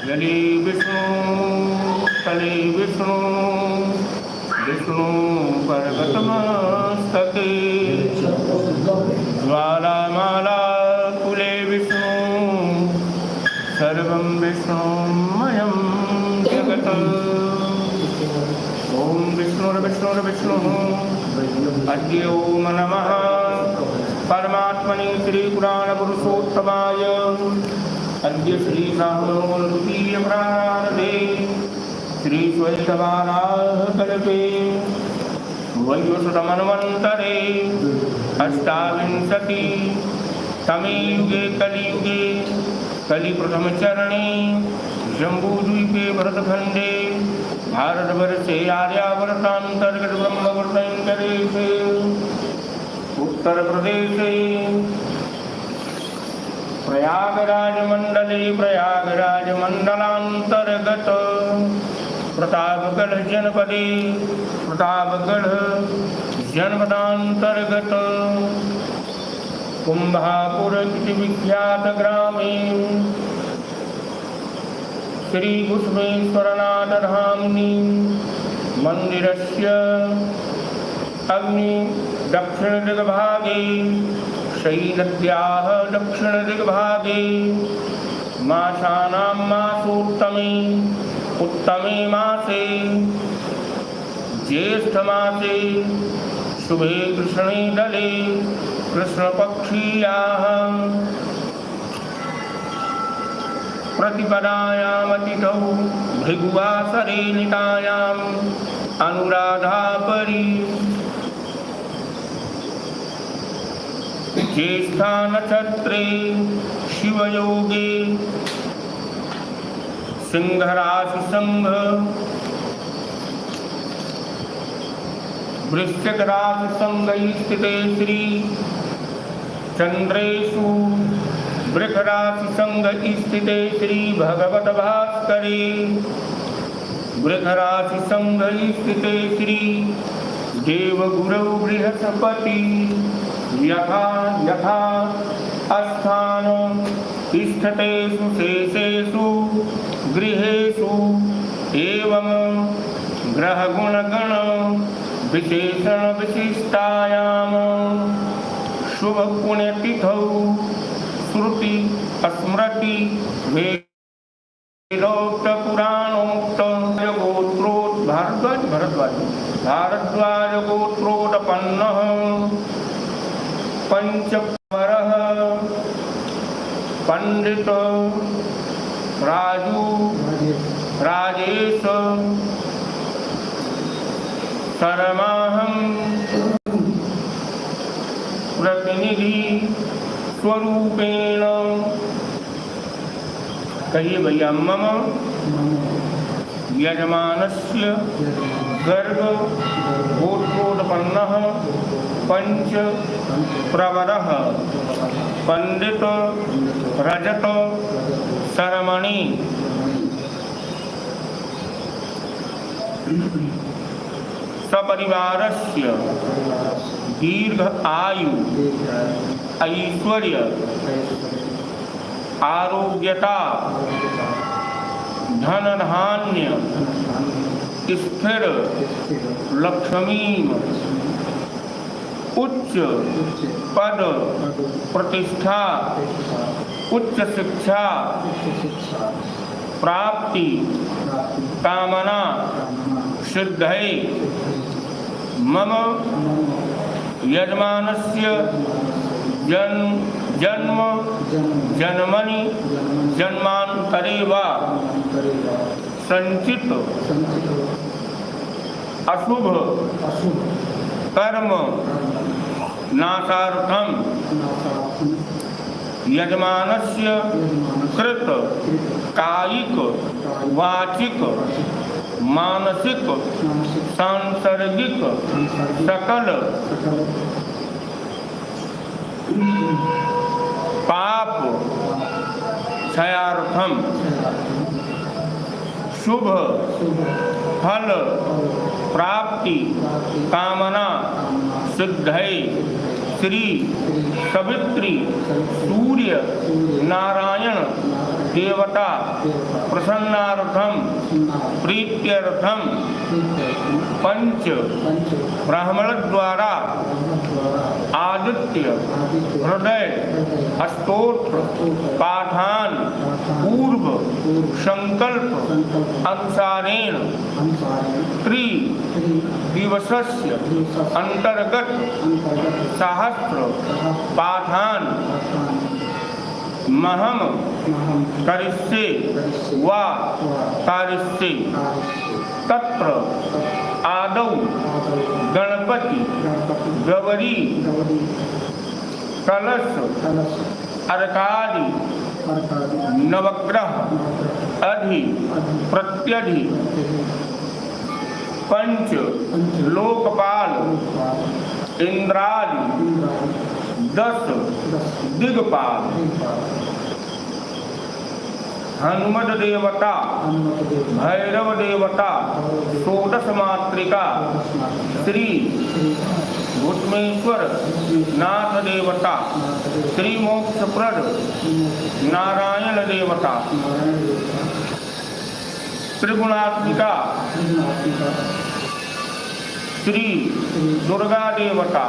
जले विष्णु तले विष्णु विष्णु पर्वतमस्तके ज्वालामाला कुले विष्णु सर्वं विष्णुमयं जगत्। ओम विष्णुर्विष्णुर्विष्णुः अद्य ओम नमः परमात्मने श्रीपुराणपुरुषोत्तमाय अद्य श्री ब्राह्मणोद्वीय प्रारंभे श्री स्वैतवाराह कल्पे वैवस्वतमन्वन्तरे अष्टाविंशति तमे युगे कलियुगे कलिप्रथमचरणे जम्बूद्वीपे भरतखण्डे भारतवर्षे आर्यावर्तान्तर्गत ब्रह्मवर्तैकदेशे उत्तरप्रदेशे प्रयागराज मंडलांतर्गत प्रतापगढ़ जनपदांतर्गत कुंभापुर इति विख्यात ग्रामे श्री घुष्मेश्वरनाथ धाम्नि मंदिरस्य अग्नि दक्षिण दिग्भागे शयीनद्याः दक्षिणदिग्भागे मासानां मासोत्तमे उत्तमे मासे ज्येष्ठमासे शुभे कृष्णे दले कृष्णपक्षीयाः प्रतिपदायामतिथौ भृगुवासरे नितायाम् अनुराधापरि ज्येष्ठा नक्षत्रे शिवयोगे सिंहराशि संघ वृश्चिक राशि संघ स्थिते श्री चंद्रेशु वृष राशि संघ स्थिते श्री भगवत भास्करे वृष राशि संघ स्थिते श्री देवगुरौ बृहस्पति यथा यथा अस्थान स्थितेषु शेषेषु गृहेषु एवं ग्रहगुणगण विशेषण विशिष्टायां शुभ पुण्यतिथौ श्रुति स्मृति वेदोक्त पुराणोक्त गोत्रोत् भारद्वाज गोत्रोत्पन्नः पंचवरः पंडित राजू राजेश शर्माहं प्रतिनिधि स्वरूपेण कहिए भैया मम यजमानस्य गर्भ गोत्रोत्पन्नः पंच प्रवरः पंडित रजत शर्मणि सपरिवारस्य दीर्घ आयु ऐश्वर्य आरोग्यता धन धान्य स्थिर लक्ष्मी उच्च पद प्रतिष्ठा उच्च शिक्षा प्राप्ति कामना सिद्धै मम यजमानस्य जन्म जन्मनि जन्मांतरे वा संचित अशुभ कर्म नाशार्थम यजमानस्य कृत कायिक वाचिक मानसिक सांसर्गिक सकल पाप क्षयार्थम शुभ फल प्राप्ति कामना सिद्धै श्री सवित्री सूर्य नारायण देवता प्रसन्नार्थम प्रीत्यर्थम पंच ब्राह्मण द्वारा आदित्य हृदय स्तोत्र पाठान पूर्व संकल्प अनुसारेण दिवसस्य अंतर्गत सहस्र पाठान महम करिष्ये वा कारिष्ये तत्र आदौ गणपति गौरी कलश अर्कादि नवग्रह अधि प्रत्यधि पंच लोकपाल इंद्रादि 10 दिग्पाल हनुमत देवता भैरव देवता 16 मातृका श्री भूतमेश्वर नाथ देवता श्री मोक्षप्रद नारायण देवता त्रिगुणात्मिका श्री दुर्गा देवता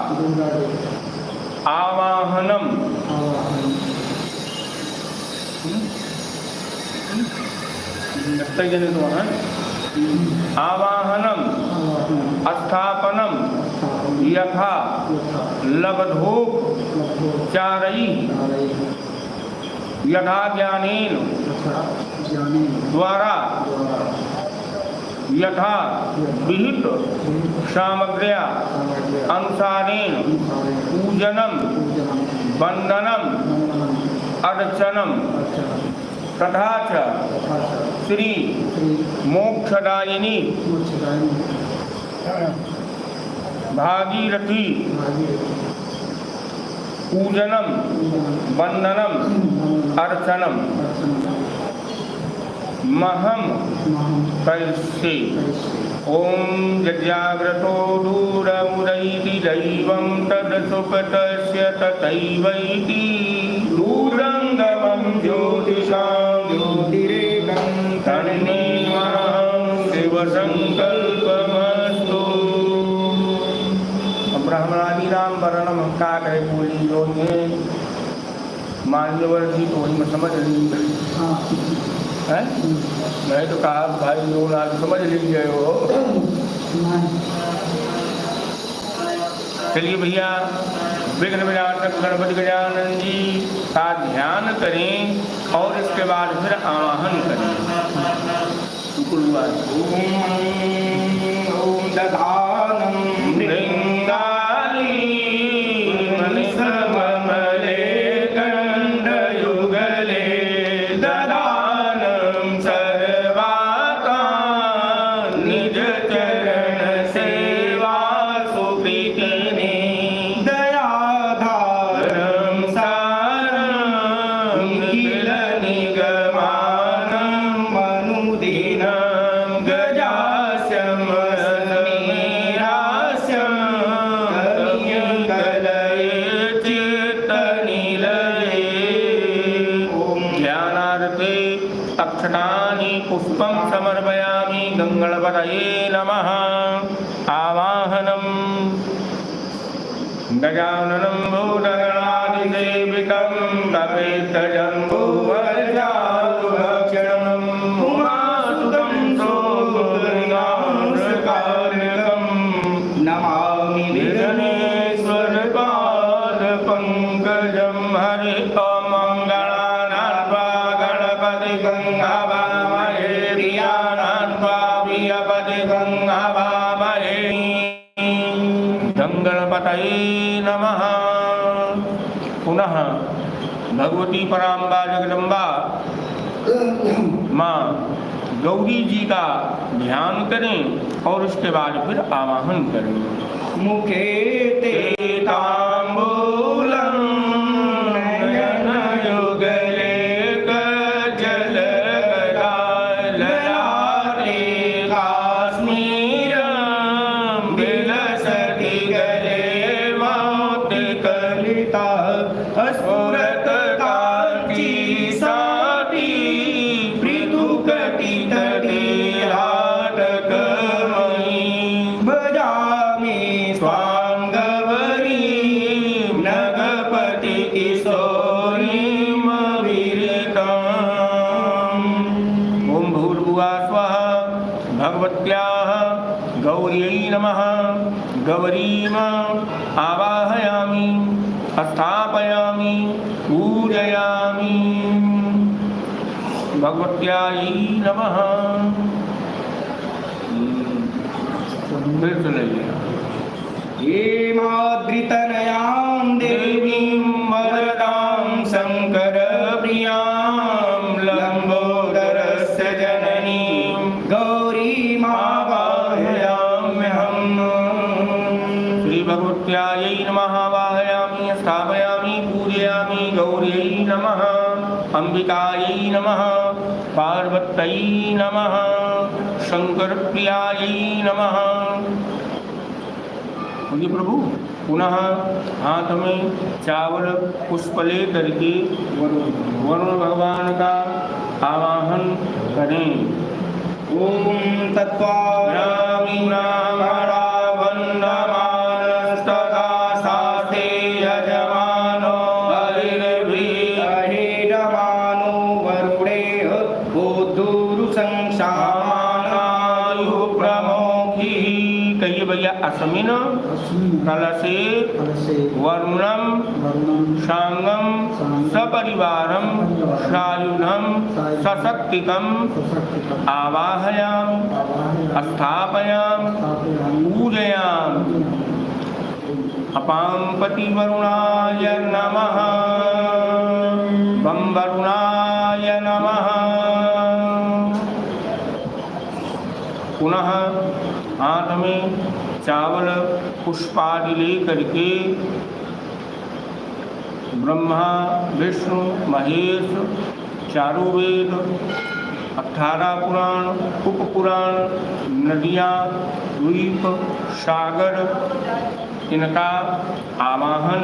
आवाहनम आवाहनम स्थापनम यथा लब्धोपचारै यथा ज्ञानेन द्वारा यथा विहित सामग्र्या अनुसारेण पूजनम वंदनम अर्चनम तथा च श्री मोक्षदायिनी भागीरथी पूजनम वंदनम अर्चनम महम करिष्ये। ओम यज्ञाग्रतो दूरमुदैति दैवं तदसुपतस्य तथैवैति दूरंगमं ज्योतिषां ज्योतिरेकं तन्मेवहं शिवसंकल्पमस्तु। ब्राह्मणादीनां वर्णम का करे बोली जो ये मान्यवर जी तो में समझ ली है। मैं तो कहा भाई लोग आज समझ लीजिए हो। चलिए भैया विघ्न विनाशक गणपति गजानन जी का ध्यान करें और इसके बाद फिर आवाहन करें। ओम दधानम पुष्पं समर्पयामि गंगणपतये नमः। आवाहनम् गजाननं भूतगणाधिसेवितं तपेतजम्बो प्रियपदिकं हवामहे प्रियाणान्त्वा प्रियपदिकं हवामहे। गणपतये नमः। पुनः भगवती पराम्बा जगदम्बा माँ गौरी जी का ध्यान करें और उसके बाद फिर आवाहन करें। मुखे ते ताम्बूलं नयन युगले कजल ललाटे काश्मीरं विलसति गले मौक्तिकलिता स्फुरत कांची साटी पृथुकटी तटे हाटकमयी भजामि स्वां गौरीं नगपति किशोरीं विरताम्। ओम भूर्भुवः स्वः भगवत्याः गौर्यै नमः। गौरीम् आवाहयामि, स्थापयामि, पूजयामि। भगवत्यायै नमः। फिर चलिए। हेमाद्रितनयां देवीं वरदां शङ्करप्रियां लम्बोदरस्य जननीं गौरीमावाहयाम्यहम्। श्री भगवत्यायै नमः। आवाहयामि, स्थापयामि, पूजयामि। गौर्यै नमः। अंबिकायै नमः। पार्वत्यै नमः। शंकरप्रियायै नमः। बोलिए प्रभु। पुनः हाथ में चावल पुष्प ले करके वरुण भगवान का आवाहन करें। ॐ तत्त्वायामि नामरा वन्दमानस्तथा सास्ते यजमानो हरिर्भिरहीडमानो वरुणेः बोद्धुरुसंसामानायु प्रमोखिः। कहिए भैया। अस्मिन् कलशे वरुणं शांगं सपरिवारं सायुधं सशक्तिकं आवाहयामि, स्थापयामि, पूजयामि। अपां पतिवरुणाय नमः। बं वरुणाय नमः। पुनः हाथ में चावल पुष्पादि ले करके ब्रह्मा विष्णु महेश चारों वेद 18 पुराण उपपुराण नदियाँ द्वीप सागर इनका आवाहन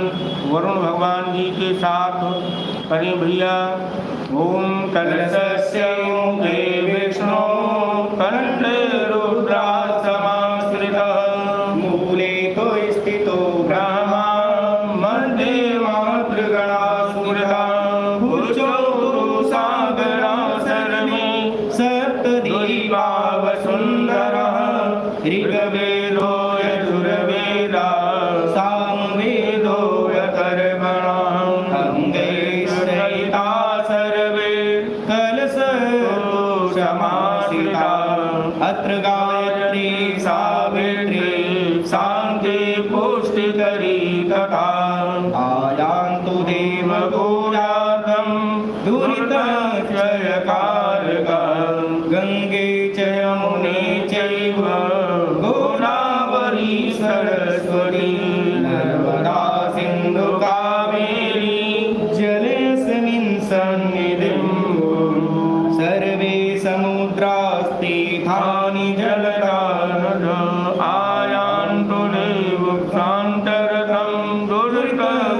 वरुण भगवान जी के साथ करें भैया। ओम कलशस्य मुखे विष्णु कंठे रुद्रासमाश्रितः मूले तो स्थितो ब्रह्मा मध्ये मातृगणा स्मृता भुजौ सागरासरमे सप्तदीपावसुन्दरः ऋग्वेदो यजुर्वेदा सामवेदो यथर्वणः अङ्गैस्सहिता सर्वे कलशोषमाश्रिता अत्र गायत्री सावित्री शान्ति पुष्टिकरी तथा आयान्तु देवगोजातं दुरितक्षयकारकं गङ्गे च यमुने चैव गोदावरी सरस्वती नर्मदा सिन्धु कावेरी जलेऽस्मिन् सन्निधिं सर्वे समुद्रास्तीर्थानि जलदानद आयान्तु देवक्षान्तरतं दुरितक्षयकारकम्।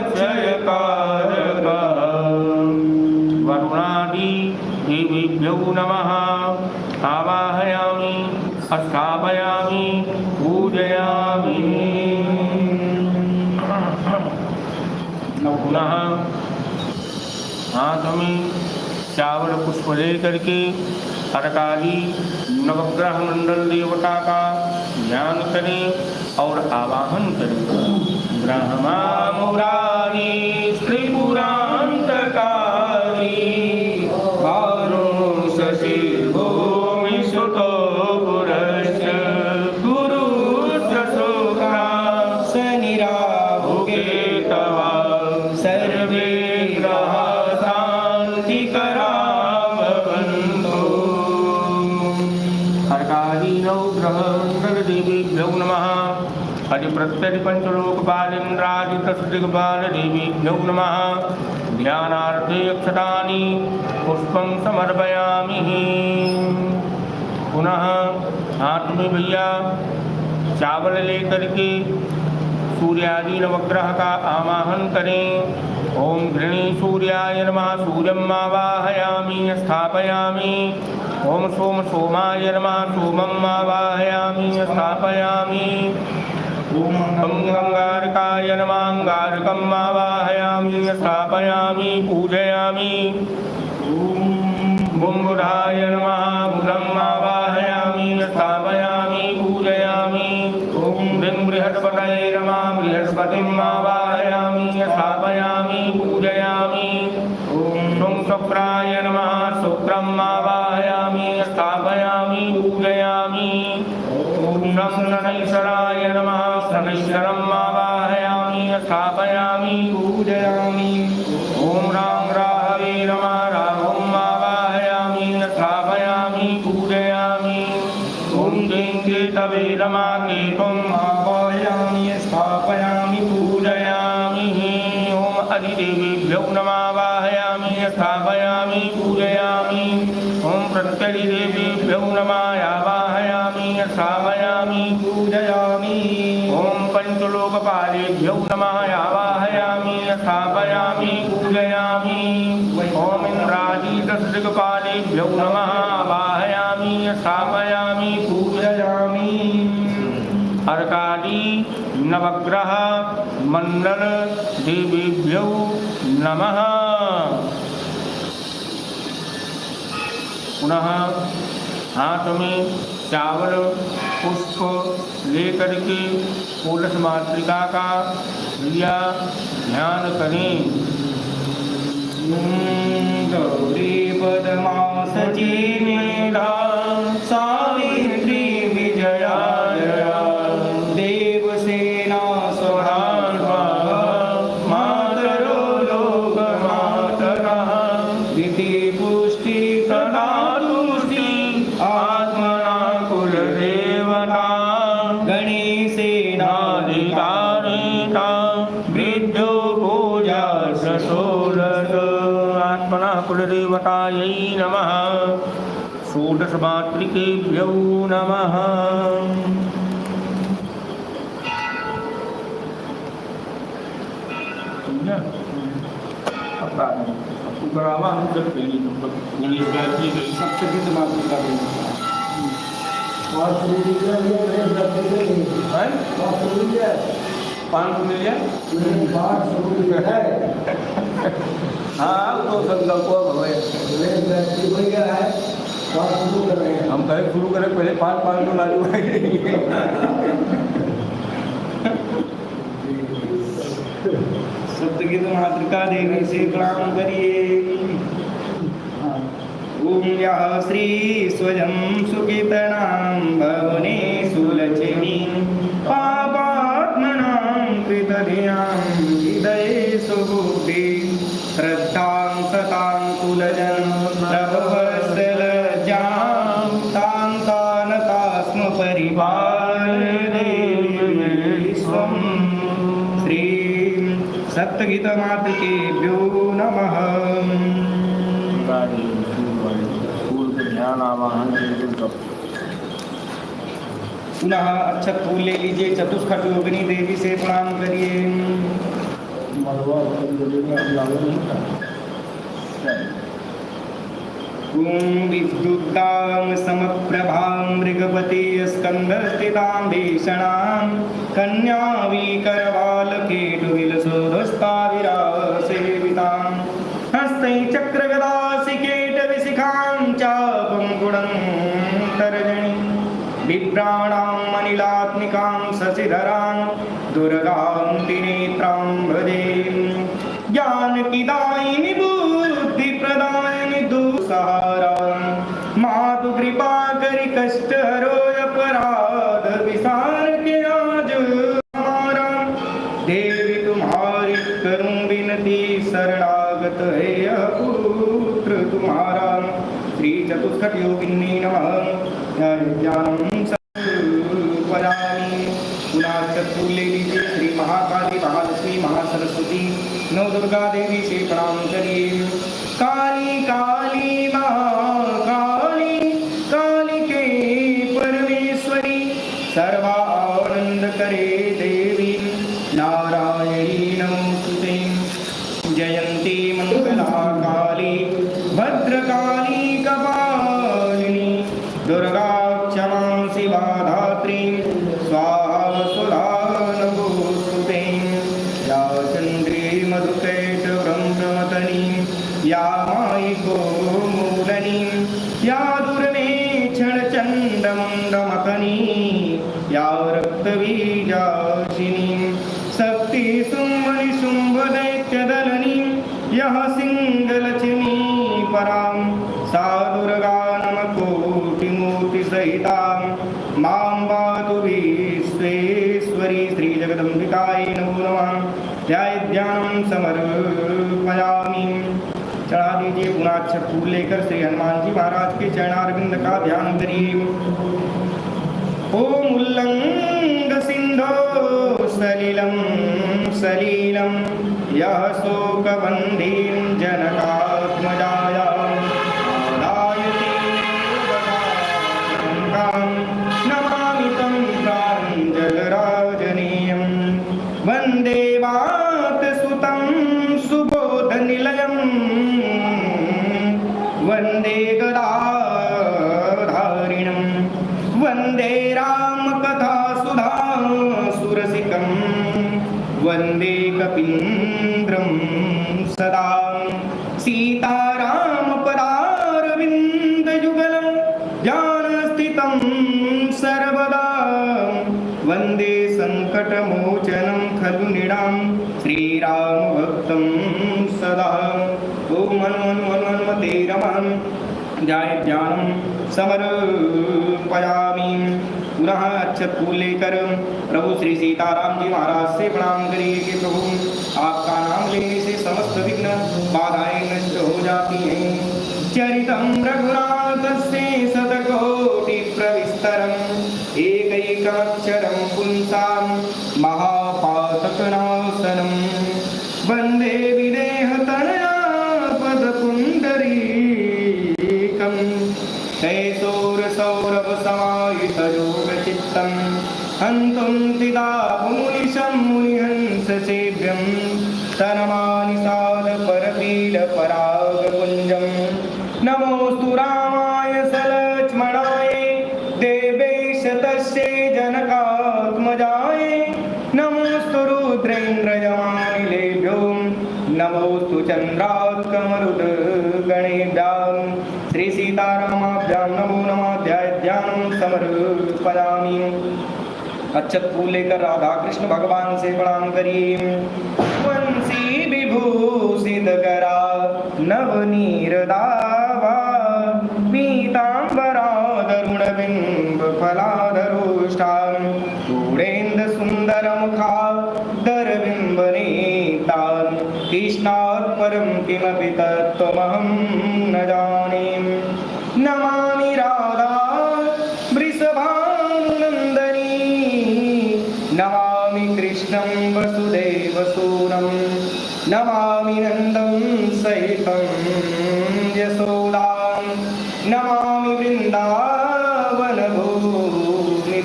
वरुणादि देवीभ्यो नमः। आवाहयामि, स्थापयामि, पूजयामि। पुनः हाथ में चावल पुष्प ले करके अर्कादि नवग्रह मंडल देवता का ध्यान करें और आवाहन करें। ब्रह्मा मुरारी त्रिपुरांतकारी वरुण देवीभ्यो नमः। अधिप्रत्यधिपञ्चलोकपालेन्द्रादितसदिग्बालदेवीभ्यो नमः। ध्यानार्थे अक्षतानि पुष्पं समर्पयामि। पुनः हाथ में भैया चावल लेकर के सूर्यादि नवग्रह का आवाहन करें। ओम घृणी सूर्याय नमः। सूर्यम् आवाहयामि स्थापयामि। ओम सोम सोमाय नमः। सोमम् आवाहयामि स्थापयामि। ओम अंगारकाय नमः। अंगारकम् आवाहयामि स्थापयामि पूजयामि। ओम बुधाय नमः। बुधम् आवाहयामि स्थापयामि पूजयामि। ओम बृहस्पतये नमः। बृहस्पतिम् आवाहयामि स्थापयामि पूजयामि। ओम शुक्राय नमः। शुक्रम् आवाहयामि स्थापयामि पूजयामि। ओम शनैश्वराय नमः। शनैश्वरम् आवाहयामि स्थापयामि पूजयामि। ओम राम राहवे नमः। राहुम् आवाहयामि स्थापयामि पूजयामि। ओम केतवे नमः। केतुम् आवाहयामि स्थापयामि पूजयामि। ओम अधिदेवीभ्यो नमः। आवाहयामि स्थापयामि पूजयामि। ओम प्रत्यधिदेवीभ्यो नमः। आवाहयामि स्थापयामि पूजयामि। ओम पंचलोकपालेभ्यो नमः। आवाहयामि स्थापयामि पूजयामि। ओम इंद्रादितसदिग्पालेभ्यो नमः। आवाहयामि स्थापयामि पूजयामि। अर्कादि नवग्रह मंडल देवीभ्यो नमः। पुनः हाथ में चावल पुष्प लेकर के पुरुष मातृका का भैया ध्यान करें। गौरी पद्मा सचीमेधा सावित्री विजया जया देवसेना स्वधा मातरो लोकमातरः दिति पुष्टि प्रदातुष्टि आत्मना कुलदेवता गणेशेनाधिकारिता वृद्धो पूजा षोडश आत्मना कुलदेवतायै नमः। षोडश मातृकेभ्यो नमः। गणेश गायत्री सबसे गीत मातृका हाँ तो संकल्प हम कहें शुरू करें पहले 500 तो लागू है। सप्तगीत मातृका देवी से प्रणाम करिए। ओम यः श्री स्वयं सुकीर्तनां भवनेषु लक्ष्मी पापात्मनां कृतधियां हृदयेषु बुद्धि श्रद्धां सतां कुलजन प्रभवत्सलज्जां तां तानतास्म परिपालयेष्वं। श्री सप्तगीत मातृकेभ्यो नमः। ध्यान आवाहन पुनः अच्छा फूल ले लीजिए। चतुष्खट योगिनी देवी से प्रणाम करिए। विद्युतां समप्रभां मृगपति स्कन्धस्थितां भीषणां कन्यावीकरवालकेटुविलसोदस्ताविरासेवितां हस्तै चक्रगदासिकेटविशिखां चापं गुणं तर्जनी विभ्राणां मनिलात्मिकां शशिधरां दुर्गां त्रिनेत्रां भजे। ज्ञानकिदायिनी बुद्धिप्रदायिनी दुःसहारां मातु कृपा करि कष्ट हरो अपराध विसार के आज हमारा। देवी तुम्हारी करूं विनती शरणागत है यह पुत्र तुम्हारा। श्री चतुष्खट योगिनी नमः। ज्ञानं नमो दुर्गा देवी से प्रणाम करिए। काली काली महाकाली कालिके परमेश्वरी सर्वानंद करे देवी नारायणी नमोस्तुते। जयंती मंगला काली भद्रकाली कपालिनी दुर्गा क्षमा शिवा धात्री स्वाहा वसुधा नमोस्तुते। या चंद्री मधुकैट ब्रह्ममतनी या मायिको मूलनी या दुर्मेक्षण चंडमंडमकनी या रक्तबीजाशिनी शक्ति सुमनि शुंभ दैत्यदलनी यह सिंहलक्ष्मी परां सा दुर्गा नमकोटिमूर्ति सहिता मां पातु विश्वेश्वरी श्री जगदम्बिकायै नमो नमः। ध्यानं समर्पयामि। चढ़ा दीजिए पुनः अक्षत फूल लेकर श्री हनुमान जी महाराज के चरणारविंद का ध्यान करिए। ओम उल्लंघ सिंधो सलिलं सलीलं यः शोकबन्धीं जनकात्मजायां आदायते देवतां नमामि तं प्राञ्जलराजनीयं वन्दे वातसुतं सुबोधनिलयं वन्दे गदाधारिणं वन्दे रामकथा सुधा सुरसिकं वन्दे कपीन्द्रं सदा सीतारामपदारविन्दयुगलं जानस्थितं सर्वदा वन्दे सङ्कटमोचनं खलु नृणां श्रीरामभक्तं सदा। ॐ हनुमते रमं ध्यानं समर्पयामि। पुनः अक्षत फूल लेकर प्रभु श्री सीताराम जी महाराज से प्रणाम करिए कि प्रभु आपका नाम लेने से समस्त विघ्न बाधाएं नष्ट हो जाती हैं। चरितं रघुनाथस्य शतकोटि प्रविस्तरम् एकैकमक्षरं पुंसां महापातकनाशनं वन्दे विदेहतनया पदपुण्डरीकम् कैशोरसौरभसमायुतयोगचित्तं हन्तुं दिदामुनिशं मुनिहंससेव्यं तनमानि सालपरपीलपरागपुञ्जं नमोऽस्तु रामाय सलक्ष्मणाय देवेश तस्यै जनकात्मजाय नमोऽस्तु रुद्रेन्द्रयमानिलेभ्यो नमोऽस्तु चन्द्रार्कमरुद्गणेभ्यां श्री सीतारामाभ्यां नमो नमः। ध्यानं समर्पयामि। अक्षत फूल लेकर राधा कृष्ण भगवान से प्रणाम करिए। वंशी विभूषित करा नवनीरदावा पीतांबरादरुण बिंब फलाधरोष्ठां गूढेन्द्र सुंदर मुखा दरबिंब नेतां कृष्णात् परं किमपि तत्त्वमहं न जाने। नमामि राधा वृषभानुनन्दनी नमामि कृष्णं वसुदेवसूनं नमामि नन्दं सहितं यशोदां नमामि वृन्दावनभूमि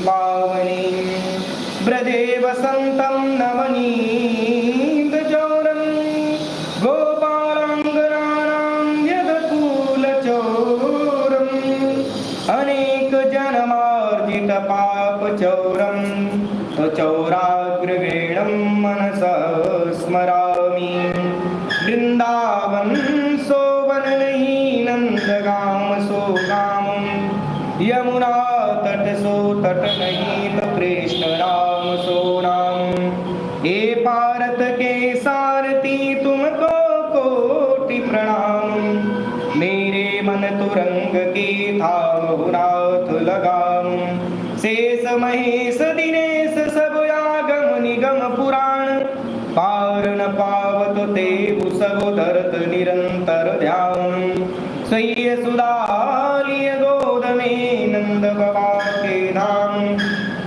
पावनीं ब्रजे वसन्तं नवनीतचौरं गोपालाङ्गनानां यदकुलचौरम् अनेकजन्मार्जितपापचौरं चौराग्रवेणं मनसा स्मरामि। वृन्दावन सोवननयि नन्दगाम सोगामं यमुना तट सो तट नहीं तो कृष्ण राम सो नाम। हे भारत के सारथी तुमको कोटि प्रणाम मेरे मन तुरंग की थामहु नाथ लगाम। शेष महेश दिनेश सब आगम निगम पुराण पार न पावत तेहु सब धरत निरंतर ध्यान। सह्य सुधालिय गोद में नंद बाबा के धाम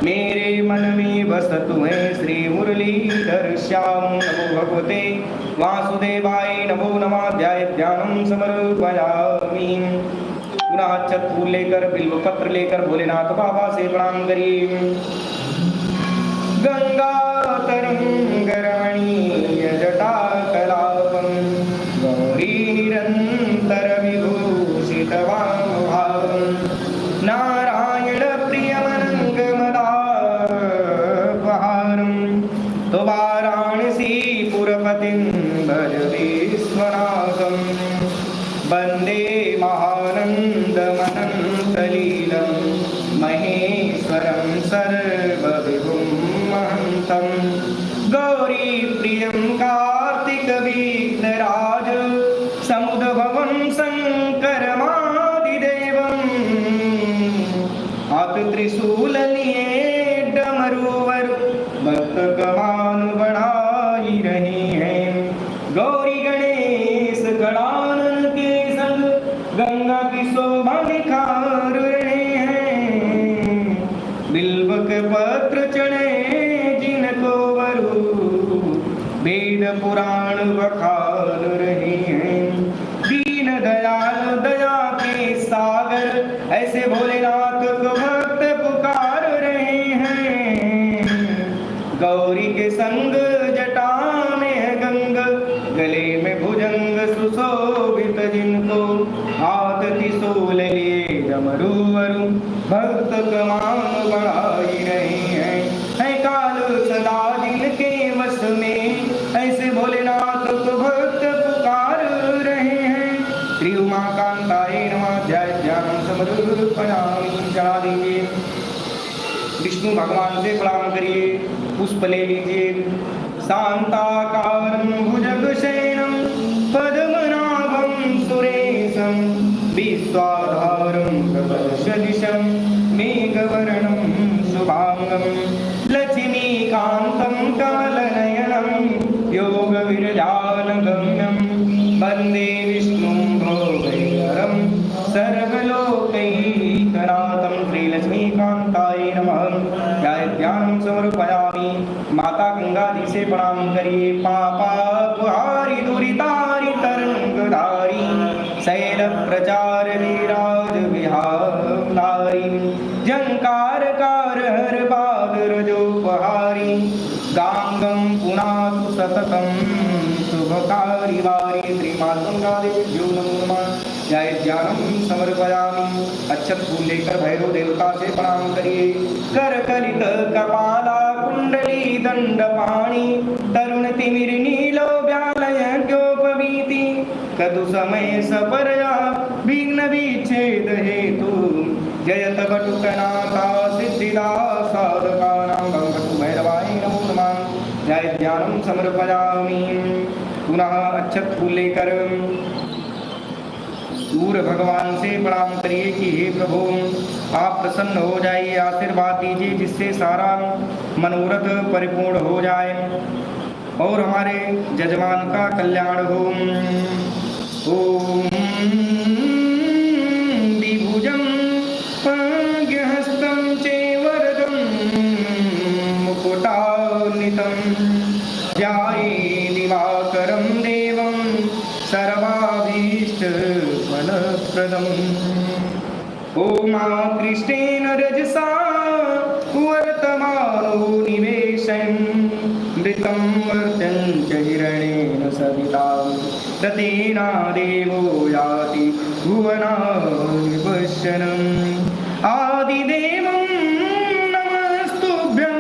मेरे मन में वसतु है श्री मुरलीधर श्याम। नमो भगवते वासुदेवाय नमो नमः। ध्याय ध्यानम समर्पयामि। पुनः अक्षत फूल लेकर बिल्व पत्र लेकर भोलेनाथ बाबा से प्रणाम करिए। गंगा तरंग रमणीय जटा कलापम गौरी निरंतर विभूषित वामभावम नारायण प्रियमनंग मदापहारम तो वाराणसी पुरपतिं भज विश्वनाथम वंदे महानंदमनंतलीलं महेश्वरं सर्वविभुं महन्तं गौरी प्रियं कार्तिक विघ्नराज समुद्भवं शंकरमादिदेवं हाथ त्रिशूल लिए डमरूवर भक्त कमान बढ़ाई रहे हैं। गौरी गणेश गणानन के संग गंगा की शोभा निखार रहे हैं। बिल्व के पत्र चढ़े जिनको वरु वेद पुराण बखान रहे हैं। दीन दयाल दया के सागर ऐसे भोलेनाथ को भक्त पुकार रहे हैं। गौरी के संग जटा में गंग गले में भुजंग सुशोभित जिनको हाथ त्रिशूल लिए डमरू वरु भक्त कमान बढ़ाई रहे हैं। है काल सदा जिनके वश में ऐसे भोलेनाथ को भक्त पुकार रहे हैं। श्री उमाकांताय नमः। ध्याय ध्यानम समर्पयामि। चढ़ा दीजिए। विष्णु भगवान से प्रणाम करिए। पुष्प ले लीजिए। शांताकारं भुजगशयनं पद्मनाभं सुरेशं विश्वाधारं गगनसदृशं मेघवर्णं शुभांगं लक्ष्मीकान्तं कमलनयनं योगविरजानगम्यं वन्दे विष्णुं भोगैरं सर्वलोकैकनाथं। श्रीलक्ष्मीकान्ताय नमः। ध्याय ध्यानं समर्पयामि। माता गंगा जी से प्रणाम करिए। पापापहारी दुरितारी तरंगधारी शैल प्रचार विराज विहारी जंकार कार हर बादर जोपहारी गांगम पुनातु सततम शुभकारी वारी। श्री माता गंगा देवी नमो नमः। जय ध्यानम समर्पयामि। अक्षत फूल लेकर भैरव देवता से प्रणाम करिए। कर कलित कपाला कुंडली दंड पाणी तरुण तिमिर नीलो व्यालय क्योपवीति कदु समय सपरया विघ्न विच्छेद हेतु जयत बटुकनाथा सिद्धिदा साधकानां भगवतु भैरवाय नमो नमः। जय ध्यानम समर्पयामि। पुनः अक्षत फूल लेकर सूर्य भगवान से प्रणाम करिए कि हे प्रभु आप प्रसन्न हो जाइए, आशीर्वाद दीजिए जिससे सारा मनोरथ परिपूर्ण हो जाए और हमारे जजमान का कल्याण हो। ओम विभुजं पाग्यहस्तं चेवरदं मुकुटान्वितं ध्याये दिवाकरं देवं सर्वाभीष्टफलप्रदम्। ओमाकृष्टेन रजसा वर्तमानो निवेशयन् मृतं वर्त्यं च हिरण्येन सविता रतेना देवो याति भुवनानि पश्यन्। आदिदेवं नमस्तुभ्यं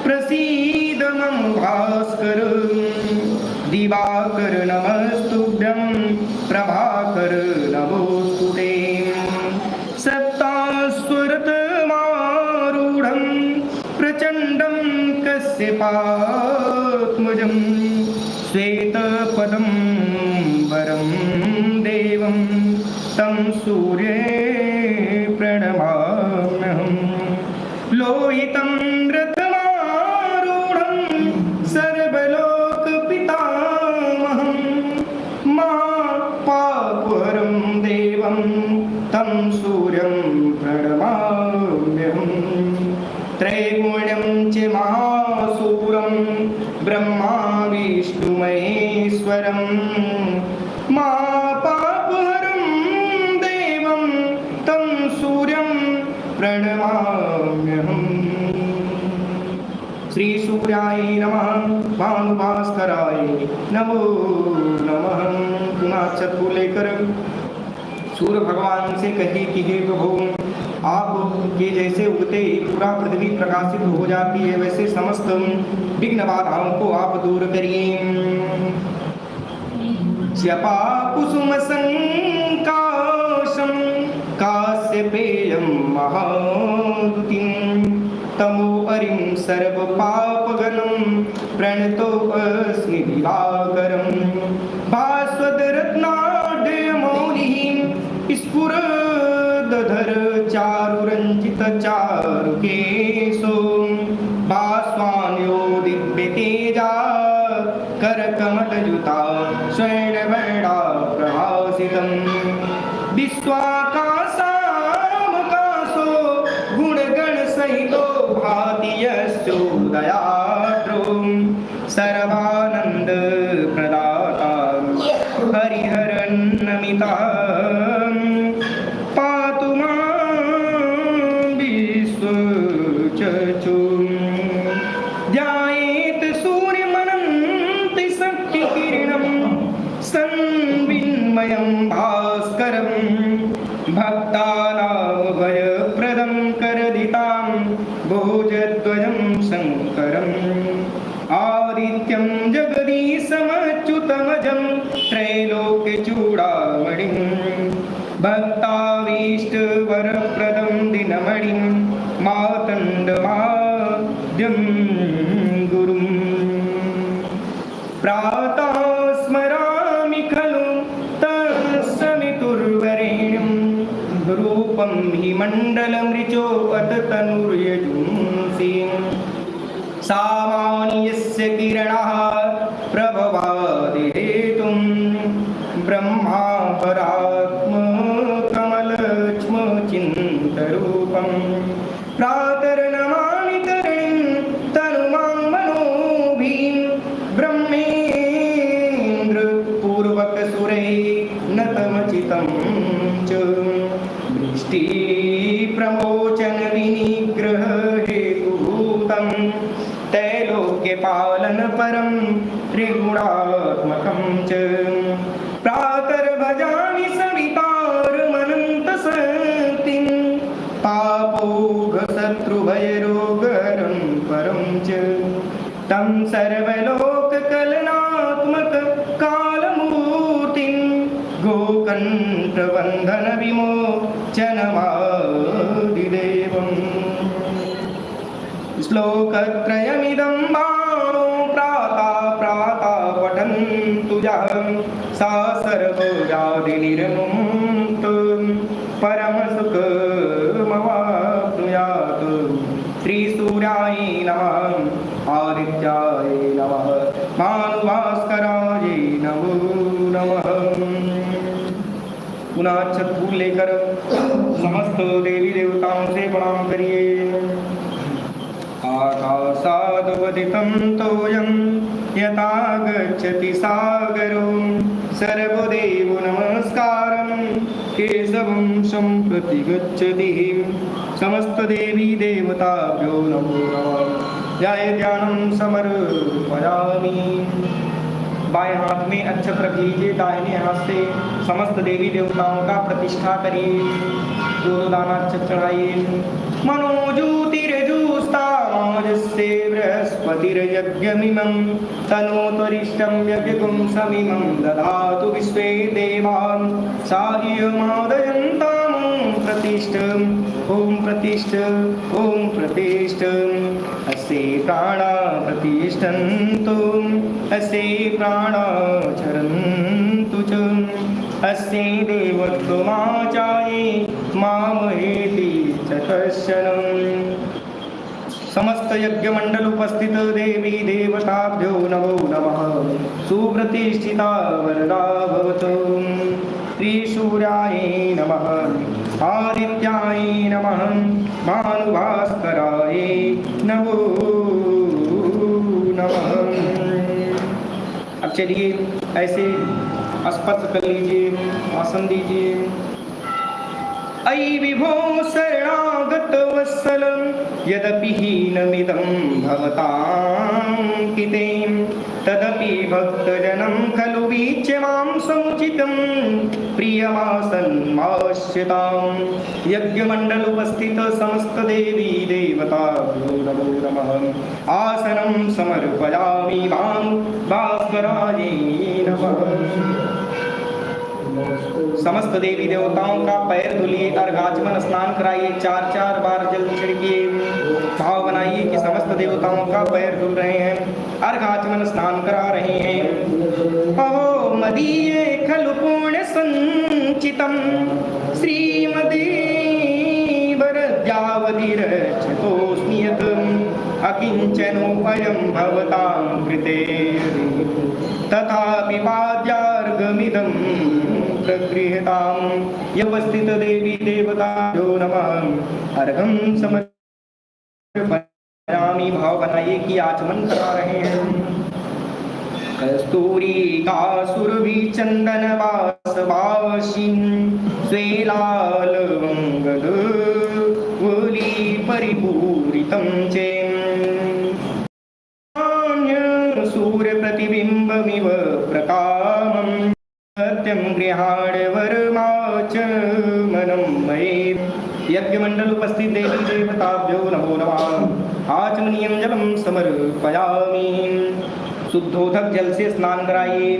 प्रसीद मम भास्कर दिवाकर नमस्तुभ्यं प्रभाकर नमोस्तुते। सप्तास्वरतमारूढं प्रचण्डं कश्यपात्मजं श्वेतपदं वरं देवं तं सूर्ये प्रणमाम्यहम्। लोहितं रथमारूढं सर्वलोकपितामहं महापापहरं देवं तं सूर्यं प्रणमाम्यहम्। त्रैगुण्यं च महा प्रणमाम्यहम्। श्री सूर्याय नमः, भानुभास्कराय नमो नमः। पुनः छत को लेकर सूर्य भगवान से कहे कि हे प्रभु, आप के जैसे उगते ही पूरा पृथ्वी प्रकाशित हो जाती है, वैसे समस्त विघ्न बाधाओं को आप दूर करिए। जपा कुसुम संकाशम काश्यपेयं महादुतिं तमो हरिं सर्व पापगणं प्रणतोऽस्मि दिवाकरं। भास्वतरत्नाढ्यमौलिः स्फुरदधर चारुरञ्जित चारुकेशो भास्वान्यो दिव्यतेजा करकमलयुता स्वर्णवर्णा प्रभासितं। विश्वाकाशामकाशो गुणगणसहितो भाति यस्योदयाद्रो सर्वानन्दप्रदाता हरिहरन्नमिता पातु मां विश्वचक्षुः। ध्यायेत् सूर्यमनन्ति शक्तिकिरणं संविन्मयं भास्करं भक्तानामभयप्रदं करदितां भोजध्वजं शङ्करम्। आदित्यं जगदीशमच्युतमजं त्रैलोक्यचूडामणिं भक्ताभीष्टवरप्रदं दिनमणिं मातण्डमाद्यं गुरुम्। प्रातः स्मरामि खलु तत्सवितुर्वरेण्यं रूपं हि मण्डलमृचोऽथ तनुर्यजुंसि। सामान्यस्य किरणः प्रभवादिहेतुं ब्रह्मापरात्मकमलक्ष्मचिन्तरूपं। प्रातर्नमामि तरणिं तनुमां मनोभिः ब्रह्मेन्द्रपूर्वकसुरैः नतमचितं च। वृष्टिप्रमोचनविनिग्रहहेतुभूतं त्रैलोक्यपालनपरं त्रिगुणात्मकं च। प्रातर्भजामि सवितारमनन्तशक्तिं पापोघशत्रुभयरोगहरं परं च। तं सर्वलोककलनात्मककालमूर्तिं गोकण्ठबन्धनविमोचनमादिदेवम्। श्लोकत्रयमिदं बाणो प्रातः पठन्तु यः सा सर्वव्याधिनिर्मुक्तो परमसुखमवाप्नुयात्। श्रीसूर्याय नमः, आदित्याय नमः, भानुभास्कराय नमो नमः। पुनः छत फूल लेकर समस्त देवी देवताओं से प्रणाम करिए। आकाशादवदितं तोयं यथा गच्छति सागरो सर्वदेव नमस्कारं केशवं सम्प्रति गच्छति। समस्त देवी देवताभ्यो नमो नमः। जय ध्यानं समर्पयामि। बाएं हाथ में अक्षत रखिए, दाहिने हाथ से समस्त देवी देवताओं का प्रतिष्ठा करिए। दोनों दाना अक्षत चढ़ाइए। मनोजूतिरजूस्तामाजस्य बृहस्पतिर्यज्ञमिमं तनोत्वरिष्टं यज्ञगुं समिमं ददातु विश्वे देवां सायमादयन्तां प्रतिष्ठ ॐ प्रतिष्ठ ॐ प्रतिष्ठ। अस्य प्राणा प्रतिष्ठन्तु अस्य प्राणा चरन्तु च अस्य देवत्वमाचाये मामहेति च कश्चन। समस्त यज्ञ मंडल उपस्थित देवी देवताभ्यो नमो नमः। सुप्रतिष्ठिता वरदा भवतु। त्रिशूर्याय नमः, आदित्याय नमः, भानुभास्कराय नमो नमः। अब चलिए ऐसे स्पर्श कर लीजिए, आसन दीजिए। अयि विभो शरणागतवत्सल यदपि हीनमिदं भवतां किते तदपि भक्तजनं खलु वीक्ष्य मां समुचितं प्रियमासन्मास्यतां। यज्ञमण्डलोपस्थित समस्त देवी देवताभ्यो नमो नमः। आसनं समर्पयामि मां भास्कराय नमः। समस्त देवी देवताओं का पैर धुलिए, अर्घाचमन स्नान कराइए, 4-4 बार जल छिड़किए, भाव बनाइए कि समस्त देवताओं का पैर धुल रहे हैं, अर्घाचमन स्नान करा रहे हैं। अहो मदीये खलु पुण्य संचितम श्रीमदेवरद्यावधिरक्षतोऽस्मि यत् अकिञ्चनोऽयं भवतां कृते तथापि पाद्यार्घमिदं प्रगृह्यतां। व्यवस्थित देवी देवताभ्यो नमः। अर्घं समर्पयामि, भाव बनाइए कि आचमन करा रहे हैं। कस्तूरिकासुरभि चन्दनवासवासिं स्वेलालवङ्गदवली परिपूरितं चेन् सूर्यप्रतिबिम्बमिव प्रकामं सत्यं गृहाण वरमाचमनं मये। यज्ञमण्डल उपस्थित देवी देवताभ्यो नमो नमः। आचमनीयं जलं समर्पयामि। शुद्धोदक जल से स्नान कराइए।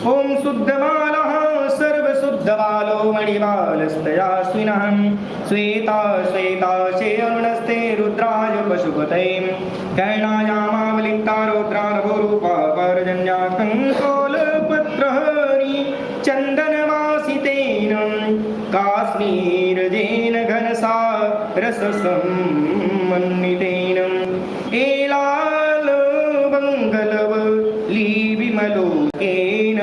ओम शुद्धबालः सर्वशुद्धबालो मणिबालस्तयास्विनः श्वेता श्वेता शेऽरुणस्ते रुद्राय पशुपते कैर्णायामावलिप्ता रौद्रानभोरूपा पर्जन्या कङ्कोलपत्रहरि चन्दनवासितेन काश्मीरजेन घनसा रससम्मन्वितेन विमलोकेन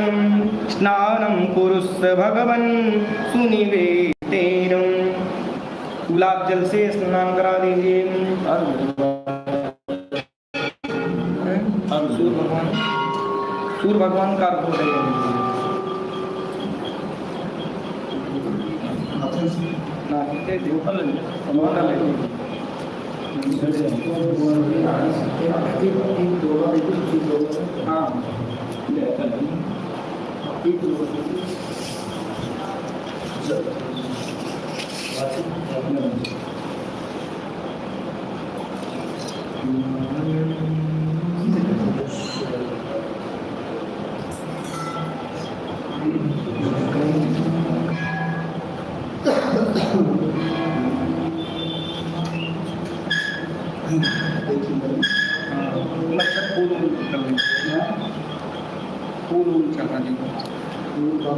स्नानं कुरुस्व भगवन् सुनिवेदितेन। गुलाब जल से स्नान करा दीजिए। सूर्य भगवान का अर्घ हो रहे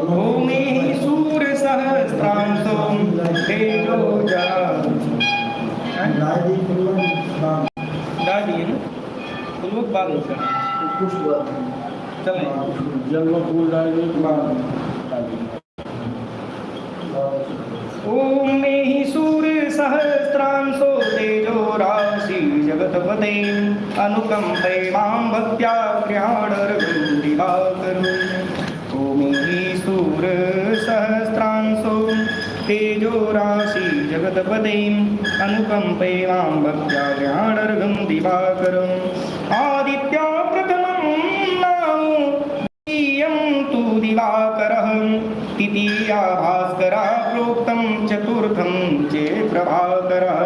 भूमि सूर्य सहस्रांशो तेजो ओम में ही सूर्य सहस्रांशो तेजो राशि जगतपते अनुकंपे मां भक्त्या गृहाणर्घं दिवाकरो। ओम ही सूर्य सहस्रांशो तेजो राशि जगतपते अनुकंपे मां भक्त्या गृहाणर्घं दिवाकरो। आदित्या प्रथमं नाम द्वितीयं तु दिवाकरः तृतीया भास्करा प्रोक्तं चतुर्थं च प्रभाकरः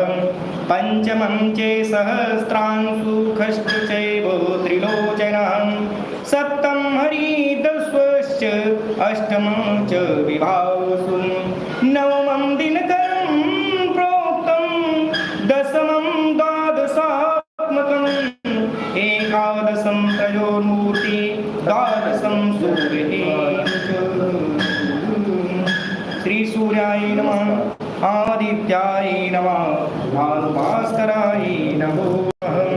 पंचमं च सहस्रांशु षष्ठ चैव त्रिलोचनः सप्तमं हरिदस्वश्च अष्टमं च विभावसु नवमं दिनकरं प्रोक्तं दशमं द्वादशात्मकम् एकादशं त्रयोर्मूर्ति द्वादशं सूर्येण श्री सूर्याय नमः आदित्याय नमः भानुभास्कराय नमो नमः।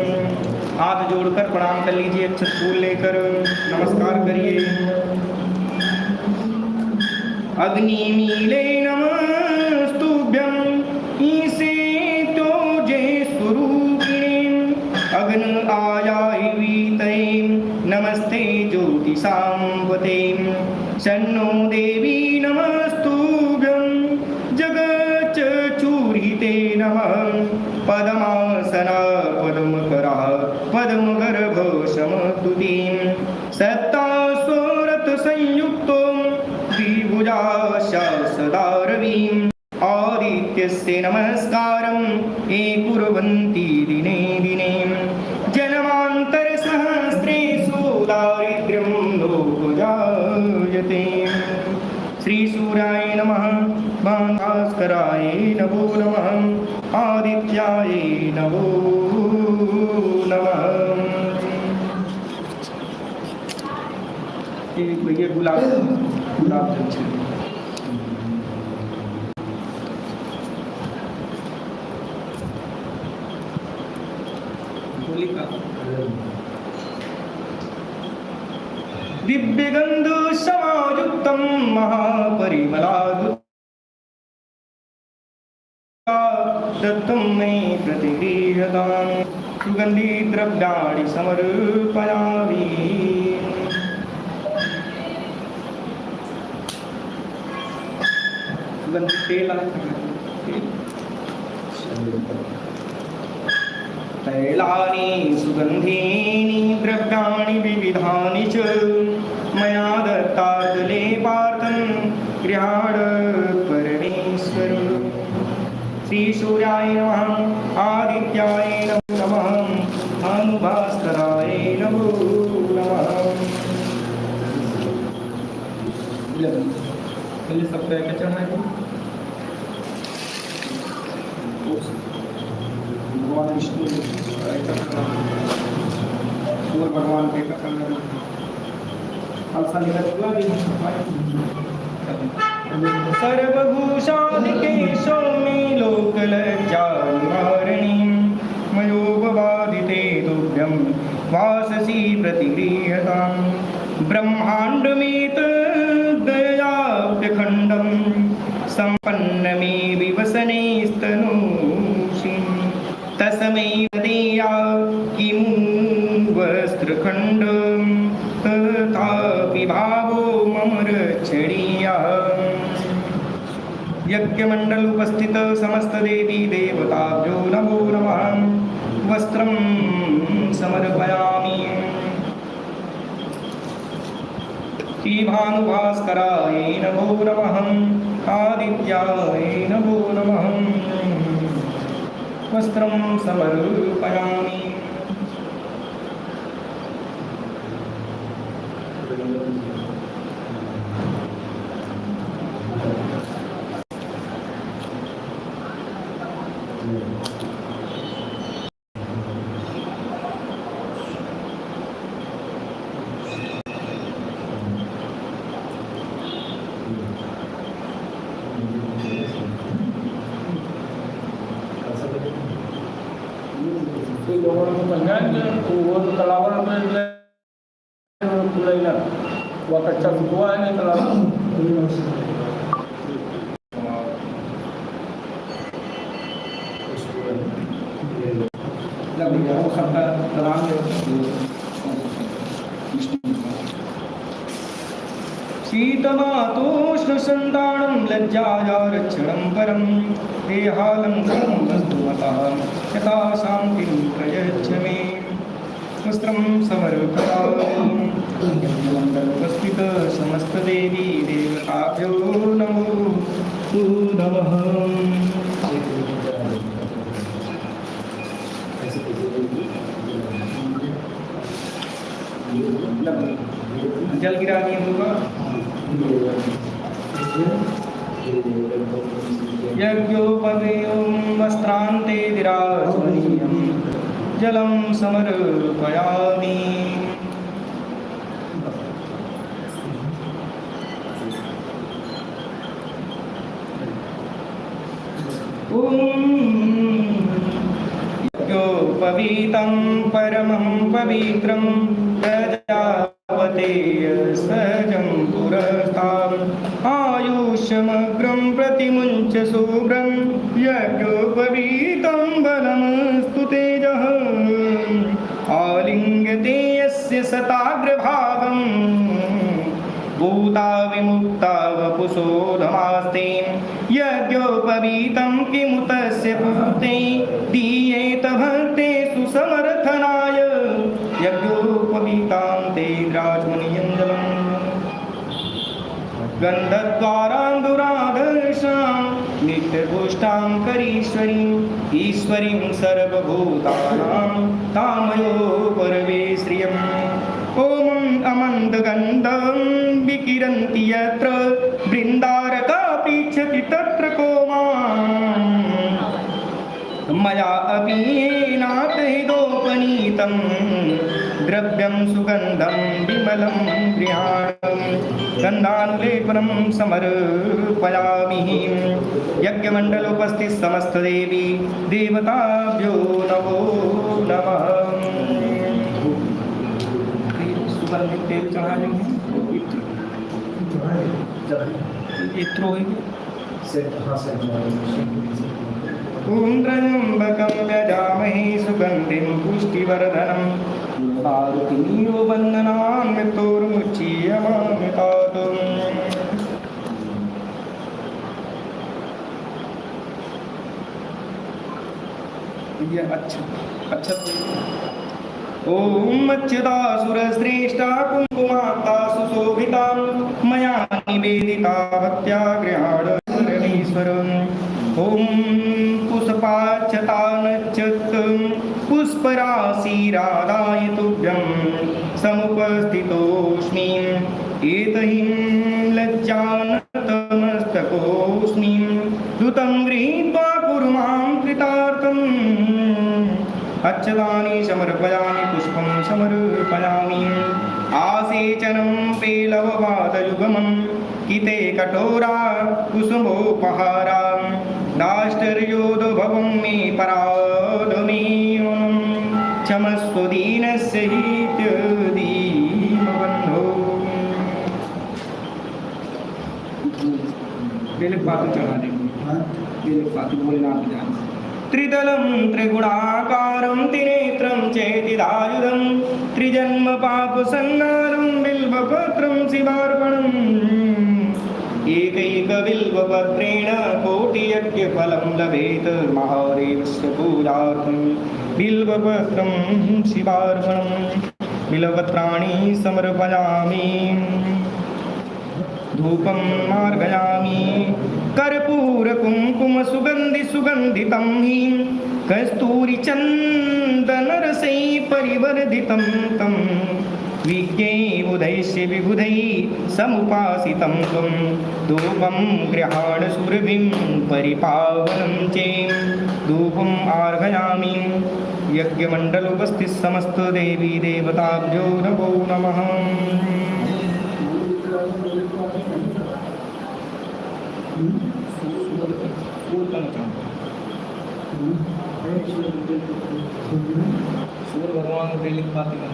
हाथ जोड़कर प्रणाम कर लीजिए, अक्षत फूल लेकर नमस्कार करिए। अग्निमीले नमस्तुभ्यं ईशे त्योजे स्वरूपिणे अग्न आयाय वीतये नमस्ते ज्योतिषां वते शन्नो देवी नमस्तुभ्यं जगत् चूरिते नमः पद्मासना पद्मकरा पद्मगर्भ समतुतीं सत्ता स्वरत संयुक्तो द्विभुजा सदा रविम् आदित्यस्य नमस्कारं ये कुर्वन्ति दिने दिने जन्मान्तरसहस्रेषु दारिद्र्यं लोकजायते श्रीसूर्याय नमः भास्कराय नमो नमः आदित्याय नमो नमः। भैया गुलाब दिव्यगंध समायुक्तं महापरिमलादत्तं मे प्रतिगृह्यतां सुगंधि द्रव्याणि समर्पयामि। सुगंधि तेल तैलानि सुगंधीनि द्रव्याणि विविधानि च मया दत्तादले पार्थं गृहाण परमेश्वर। श्रीसूर्याय नमः आदित्याय नमः भानुभास्कराय नमो नमः। सब पैक चढ़ना है भगवान विष्णु सूर्य भगवान के सर्वभूषादिके सौम्ये लोकलज्जानिवारणीं मयोपवादिते तुभ्यं वाससी प्रतिगृह्यतां ब्रह्माण्डमेतदयाप्यखण्डं सम्पन्नमे विवसने स्तनूषिं तस्मै देया किमु वस्त्रखण्डं तथापि भावो मम रक्षणीया। यज्ञमण्डल उपस्थित समस्त देवी देवताभ्यो नमो नमः वस्त्रं समर्पयामि। भानुभास्कराय नमो नमः आदित्याय नमो नमः वस्त्रं समर्पयामि। कच्चा हुआ है नहीं तलाव शीतमातोष्णसन्तानं लज्जाया रक्षणं परं देहालङ्कारं वस्तुमतः यथा शान्तिं प्रयच्छ मे। वस्त्रं समर्पयामि। उपस्थित समस्त देवी देवताभ्यो नमो नमः। जल गिरा दिए होगा। यज्ञोपवेयं वस्त्रान्ते विराजनीयं जलं समर्पयामि। यज्ञोपवीतं परमं पवित्रं प्रजापतेय सजं पुरस्तात् आयुष्यमग्रं प्रतिमुञ्च शुभ्रं यज्ञोपवीतं बलमस्तु तेजः आलिङ्गते यस्य शताग्रभागं भूता विमुक्ता वपुषो धमास्ते यज्ञोपवीतं किमुतस्य पूते दीयेत भक्तेषु समर्थनाय यज्ञोपवीतां ते द्राजमुनियञ्जलम् गन्धद्वारान्दुरादर्शां नित्यपुष्टां करीश्वरीं ईश्वरीं सर्वभूतानां तामयो परमे श्रियम् ॐ अमन्दगन्धं विकिरन्ति यत्र बृन्दारका पृच्छति तत्र को मां मया अपि येनाथ हृदोपनीतं द्रव्यं सुगन्धं विमलं गृहाणं गन्धानुलेपनं समर्पयामि यज्ञमण्डलोपस्थित समस्तदेवी देवताभ्यो नमो नमः। सुगन्धित तेल चढ़ा लेंगे इत्र होगी। ॐ त्र्यम्बकं यजामहे सुगन्धिं पुष्टिवर्धनम् आरुतिमीयो वन्दनान् मृत्योर्मुच्यमामृतात्। ये अच्छा ॐ अच्युतासुरश्रेष्ठा कुङ्कुमाता सुशोभिता मया निवेदिता भक्त्या गृहाणेश्वरम् ॐ पुष्पाक्षतानच्युत पुष्पराशिरादाय तुभ्यं समुपस्थितोऽस्मि एतहिं लज्जानतमस्तकोऽस्मि दूतं गृहीत्वा कुरु मां कृतार्थम् अच्छतानि समर्पयामि पुष्पं समर्पयामि आसेचनं पेलववादयुगमं किते कठोरा कुसुमोपहारा दाष्टर्योद्भवं मे पराधमेयं क्षमस्व दीनस्य हितदीनबन्धो। बेलपात चढ़ा देंगे बेलपात भोलेनाथ जान त्रिदलं त्रिगुणाकारं त्रिनेत्रं चेतिदायुधं त्रिजन्म पापसंहारं बिल्वपत्रं शिवार्पणम् एकैकबिल्वपत्रेण कोटियज्ञफलं लभेत महादेवस्य पूजार्थं बिल्वपत्रं शिवार्पणम् बिल्वपत्राणि समर्पयामि धूपं मार्गयामि कर्पूर कुंकुम सुगंधि सुगंधितं हि कस्तूरी चंदनरसै परिवर्धितं तं विज्ञैर्बुधैश्च विबुधैः समुपासितं त्वं धूपं गृहाण सुरभिं परिपावनं च धूपम् आर्घयामि यज्ञमण्डलोपस्थित समस्त देवी देवताभ्यो नमो नमः। सूर्य भगवान को लिख पाते हैं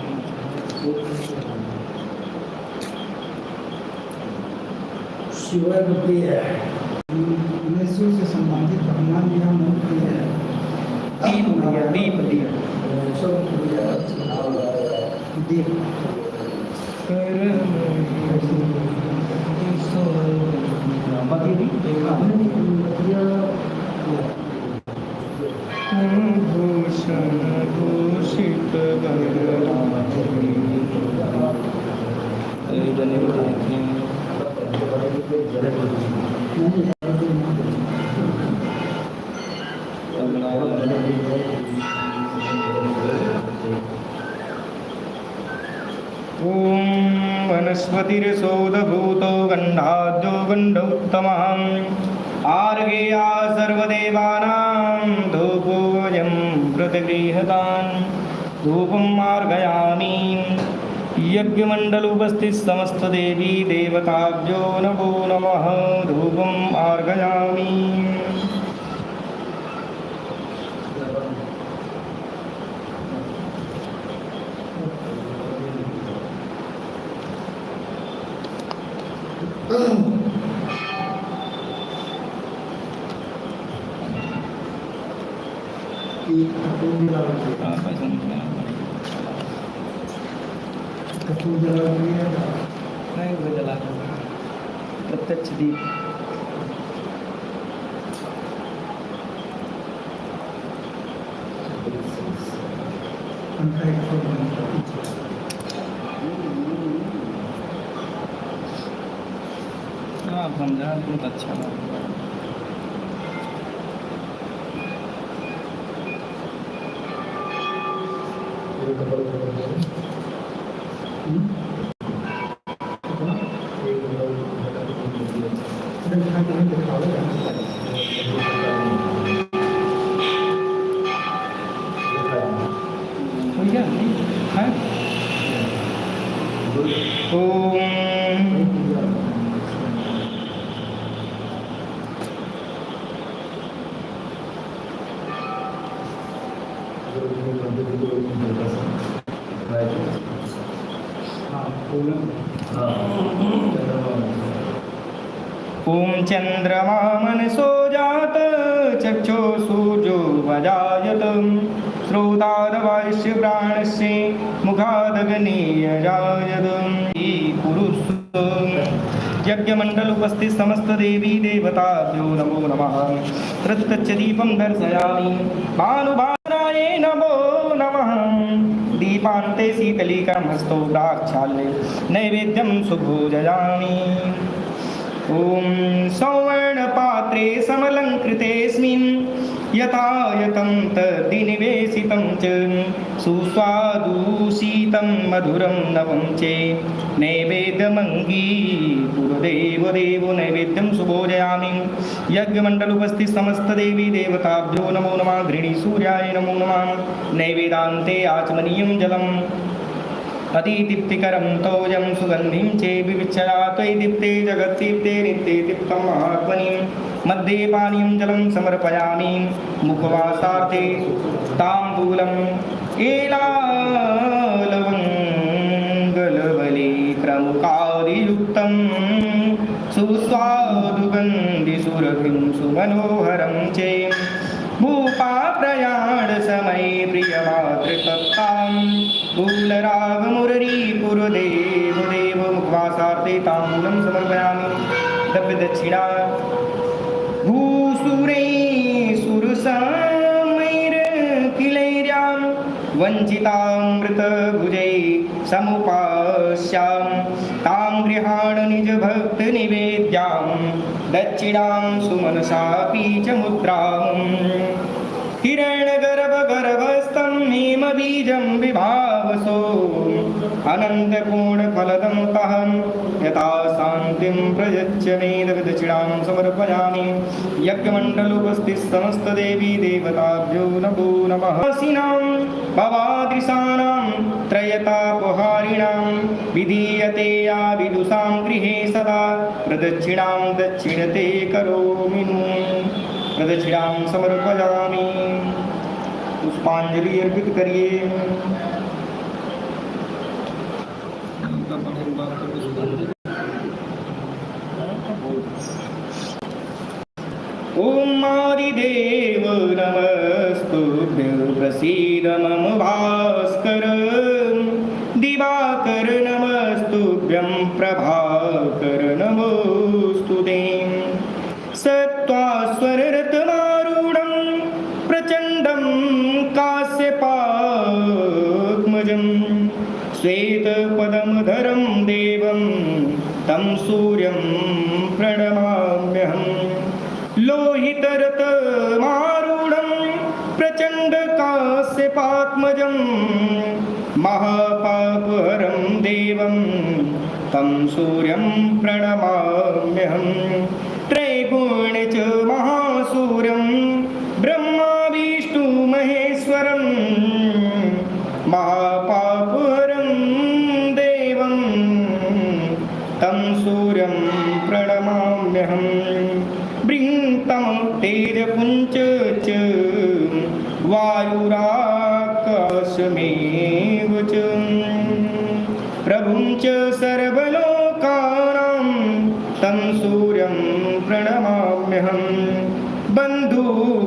शिवर प्रिय विष्णु से संबंधित भगवान जी हम प्रिय है दीप दीप भूषण भूषित वनस्पतिर्सोदभूतो गन्धाद्यो गन्धोत्तमः आर्घेया सर्वदेवानां धूपोऽयं प्रतिगृह्यतान् धूपं मार्गयामि यज्ञमण्डलोपस्थित समस्त देवी देवताभ्यो नमो नमः धूपं मार्गयामि। कपूर जला नहीं जला प्रत्यक्ष दीप। उनका एक फोटो बनता है पीछे। हाँ समझा, बहुत अच्छा लगा। भैया है ओम चंद्रमा मनसो जात चक्षो सूर्यो वजायत श्रोतादवायुष्य प्राणस्य मुखादग्नियजायत। पुरुष यज्ञमंडल उपस्थित समस्त देवी देवताभ्यो नमो नमः। प्रत्यक्ष दीपं दर्शयामि भानुभाराय नमो नमः। दीपान्ते शीतलिकां हस्तो प्राक्षाल्ये नैवेद्यं सुभोजयामि। ॐ सौवर्णपात्रे समलङ्कृतेऽस्मिन् यथायतं तद्निवेशितं च सुस्वादुशीतं मधुरं नवं च नैवेद्यमङ्गीकुरुदेवो देवो नैवेद्यं सुभोजयामि। यज्ञमण्डल उपस्थित समस्त देवी देवताभ्यो नमो नमः। गृणी सूर्याय नमो नमः। नैवेदान्ते आचमनीयं जलम् अतिदीप्तिकरं तोयं सुगन्धिं चे विविच्छया त्वयि दीप्ते जगद्दीप्ते नित्ये दीप्तं महात्मनि। मध्ये पानीयं जलं समर्पयामि मुखवासार्थे ताम्बूलम् एलालवङ्गलवले क्रमुकादियुक्तं सुस्वादुगन्धिसुरभिं सुमनोहरं चे भूपा प्रयाण समये प्रियमातृतत्तां कूलरागमुररी कुरुदेव देव मुखवासार्थे ताम्बूलं समर्पयामि। दक्षिणा भूसुरे सुरसमैर्किलैर्यां वञ्चितामृतभुजै समुपास्यां तां गृहाण निजभक्तनिवेद्यां दक्षिणां सुमनसापि च मुद्राम्। हिरण्यगर्भगर्भस्थं हेमबीजं विभावसो अनन्तकोणफलदं तहं यथा शान्तिं प्रयच्छ मे दक्षिणां समर्पयामि। यज्ञमण्डलोपस्थित समस्त देवी देवताभ्यो नमो नमः। सिनां भवादृशानां त्रयतापहारिणां विधीयते या विदुषां गृहे सदा प्रदक्षिणां दक्षिणते करोमि नु। प्रदक्षिणां समर्पयामि। पुष्पांजलि अर्पित करिए। ओम आदिदेव नमस्तुभ्यं प्रसीद मम भास्कर। दिवाकर नमस्तुभ्यं प्रभाकर नमोस्तुते। सत्त्वास्वररत्नारूढं प्रचण्डं काश्यपात्मजं श्वेतपदमधरं देवं तं सूर्यं प्रणमाम्यहम्। लोहितरथमारूढं प्रचण्डकाश्यपात्मजं महापापहरं देवं तं सूर्यं प्रणमाम्यहम्। त्रैगुण्य च महासूर्यं ब्रह्मा विष्णु महेश्वरं महापापहरं देवं तं सूर्यं प्रणमाम्यहम्। बृहत्तं तेजपुञ्च च वायुराकाशमेव च प्रभुं च सर्वलोकानां तं सूर्यं प्रणमाम्यहम्। बन्धु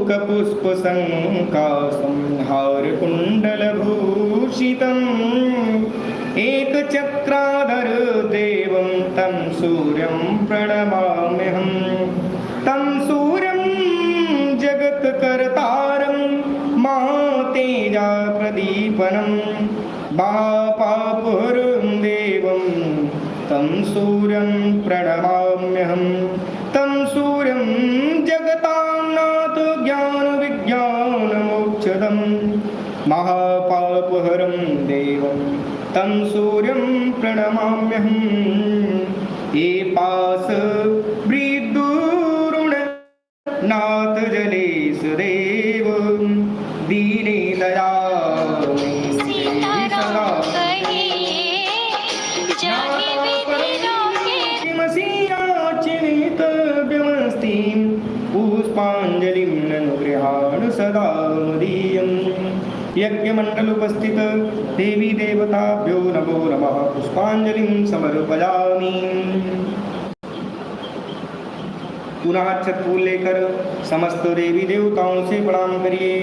कपुष्पसङ्कासं हारकुण्डलभूषितम् एकचक्राधर देवं तं सूर्यं प्रणमाम्यहं तं सूर्यं जगत्कर्तारं महातेजा प्रदीपनं महापापहरं देवं तं सूर्यं प्रणमाम्यहं तं सूर्यं जगतान्नाथ ज्ञानविज्ञानमोक्षदं महापापहरं देवं तं सूर्यं प्रणमाम्यहं ये पास वृद्धुरुण नाथ जलेश देव दीने दयामि सदा चिन्तितव्यमस्ति पुष्पाञ्जलिं ननु गृहाण सदा मदीयम् यज्ञमण्डलोपस्थित देवी देवताभ्यो नमो नमः पुष्पाञ्जलिं समर्पयामि। पुनः अक्षत फूल लेकर समस्त देवी देवताओं से प्रणाम करिए।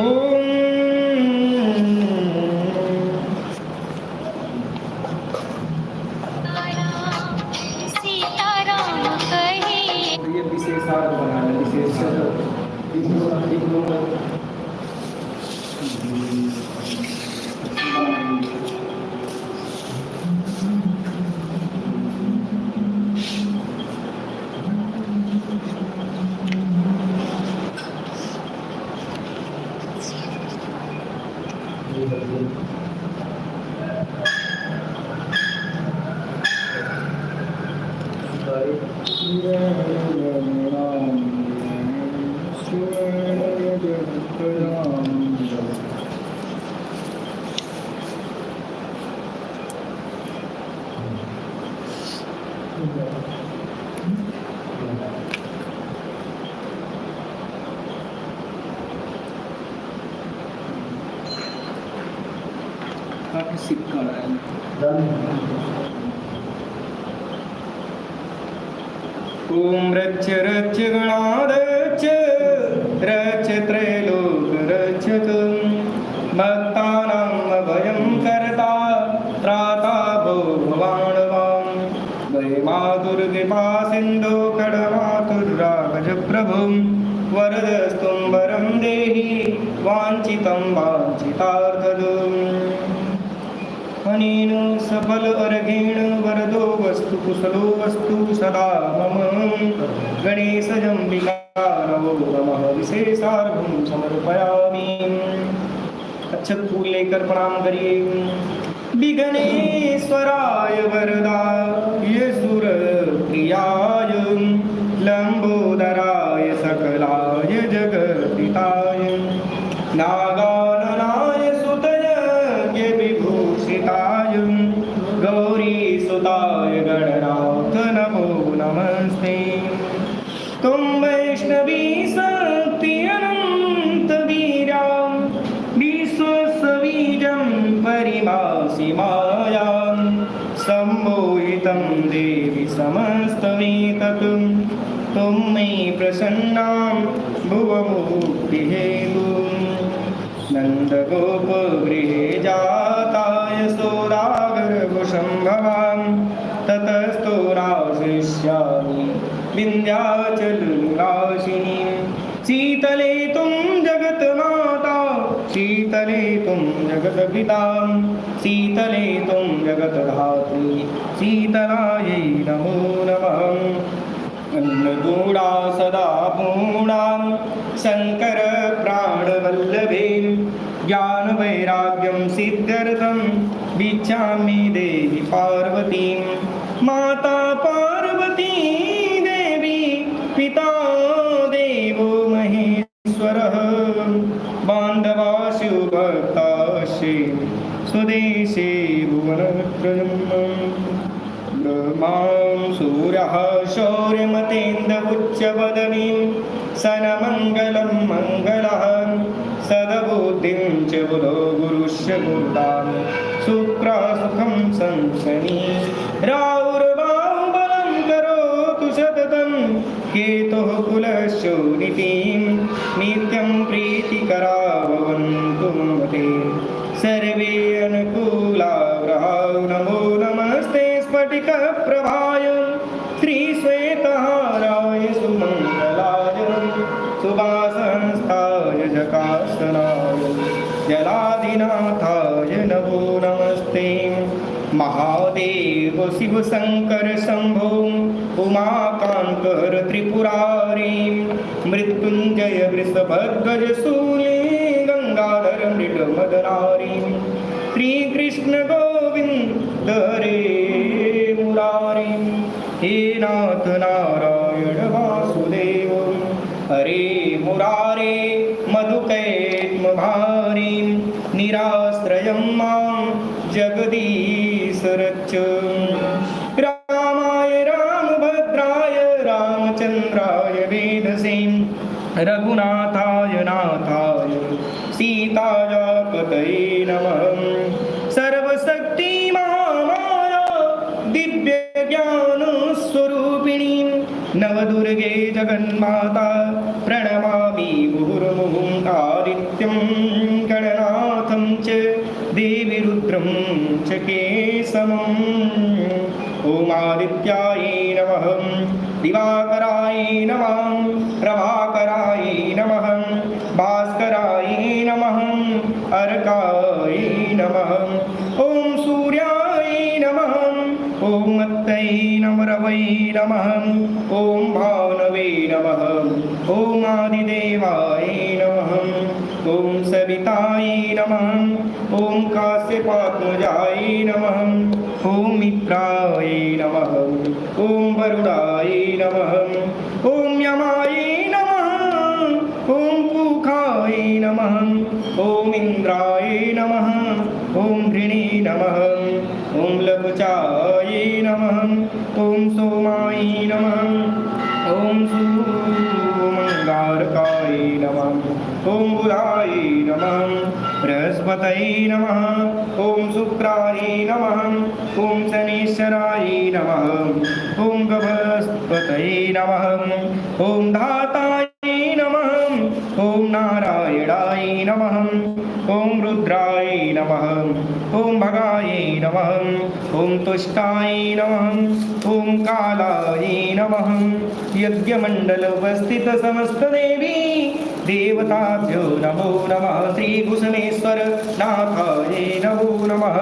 ओम सीताराम कहे। ये विशेषार्थ बनाना विशेष काफी सिक्का है। ओम रक्ष रक्ष गणाध्यक्ष रक्ष त्रैलोक रक्षतु भक्तानां अभयं कर्ता त्राता भो भवान् वै मातुर्कृपा सिन्धो खड्गमातुर्रागज प्रभुं वरदस्तुं वरं देहि वाञ्छितं वाञ्छितार्थदम् अनेन सफल अर्घेण वरदो वस्तु कुशलो वस्तु सदा मम गणेशजम्बिकारो नमः विशेषार्घं समर्पयामि। अक्षत फूल लेकर प्रणाम करिए। विघ्नेश्वराय वरदाय सुरप्रियाय लंबोदराय सकलाय जगत्पिताय नागाननाय सुतयज्ञ विभूषिताय गौरीसुताय गणनाथ नमो नमस्ते। तुम वैष्णवी शक्ति अनंत वीर्यां विश्वसबीजं परिमासि मायां सम्मोहितं देवि समस्तमेतत् तुम मयि प्रसन्नां भुवमुक्तिहेतुं नन्दगोपगृहे जाताय सोदागर्भसम्भवां ततस्तो नाशिष्यामि विन्ध्याचलनिवासिनीं शीतले तुं जगन्माता शीतले तुं जगत्पितां शीतले तुं जगद्धात्री शीतलायै नमो नमः। अन्नपूर्णा सदा पूर्णां शङ्कर प्राणवल्लभे ज्ञानवैराग्यं सिद्ध्यर्थं भिक्षामि देहि पार्वतीं माता पार्वती देवी पिता देवो महेश्वरः बान्धवासु भक्ताश्चे स्वदेशे भुवनत्रयम् ब्रह्मां सूर्यः शौर्यमतेन्द्रउच्चपदवीं सनमङ्गलं मङ्गलः सद्बुद्धिं च बुधो गुरुस्य गुरुदां शुक्रसुखं संसनि राहुर्बाहुबलं करोतु सततं केतुः कुलशोणितीं नित्यं प्रीतिकरा भवन्तु मम ते सर्वे अनुकूला ग्रहाः। नमो नमस्ते स्फटिकप्रभाय श्रीश्वेतहाराय सुमङ्गलाय सुभासंस्थाय जकासनाय जलाधिनाथाय नमो नमस्ते। महादेव शिव शंकर शंभो उमाकांकर त्रिपुरारी मृत्युंजय वृषभध्वज सूर्य गंगाधर मृडमदनारी श्री कृष्ण गोविंद हरे मुरारी। हे नाथ नारायण वासुदेव हरे मुरारे मधुकैत्मभारी निराश्रयं मां जगदीश रक्ष। रामाय रामभद्राय रामचन्द्राय वेधसे रघुनाथाय नाथाय सीतायापतये नमः। सर्वशक्ति महामाया दिव्य ज्ञान स्वरूपिणी नवदुर्गे जगन्माता प्रणमामि मुहुर्मुहुः। आदित्यं गणनाथं च देवी रुद्रं च केशवम्। ॐ आदित्याय नमः दिवाकराय नमः प्रभाकराय नमः भास्कराय नमः अर्काय नमः। ॐ सूर्याय नमः ॐ मत्तये नमरवै नमः ॐ भानवे नमः ॐ आदिदेवाय नमः ॐ सविताय नमः ॐ काश्यपात्मजाय नमः ॐ मित्राय नमः ॐ वरुणाय नमः ॐ यमाय नमः ॐ पूखाय नमः ॐ इन्द्राय नमः ॐ घृणे नमः ॐ लघुचाय नमः ॐ सोमाय नमः ॐ सुमङ्गारकाय नमः ॐ बुधाय नमः बृहस्पतये नमः ॐ शुक्राय नमः ॐ शनीश्वराय नमः ॐ गभस्पतये नमः ॐ धाताय नमः ॐ नारायणाय नमः ॐ रुद्राय नमः ॐ भगाय नमः ॐ तुष्टाय नमः ॐ कालाय नमः। यज्ञमण्डलोपस्थित समस्त देवी देवताभ्यो नमो नमः। श्रीभूषणेश्वर नाथाय नमो नमः।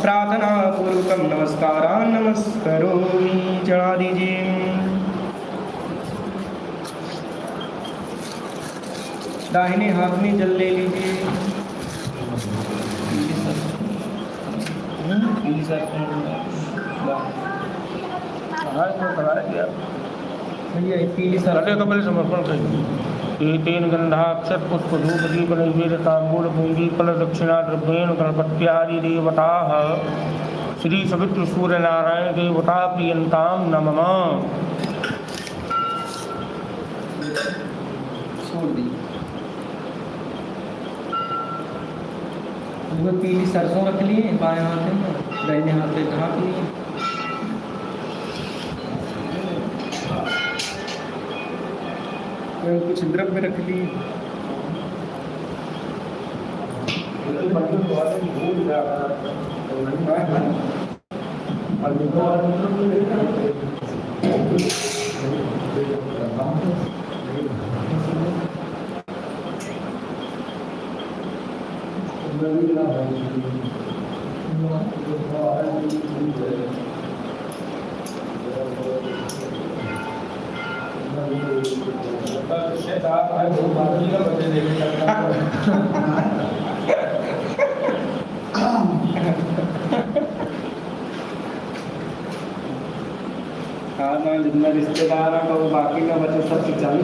प्रार्थनापूर्वकं नमस्कारान् नमस्करोमि। चढ़ा दीजिए। दाहिने हाथ में जल ले लीजिए। भैया पीली घटे कपिल समर्पण करिए। एतेन गंधाक्षर पुष्प धूप दीप नैवेद्य तांबूल पूंजी फल दक्षिणा द्रव्येण गणपत्यादि देवताः श्री सवित्र सूर्य नारायण देवता प्रियंताम नमः। वो पीली सरसों रख लिए बाएं हाथ में, दाहिने हाथ से ढाक लिए। कुछ द्रव्य रख लिए। जितना रिश्तेदार का वो बाकी का बच्चा सब चालू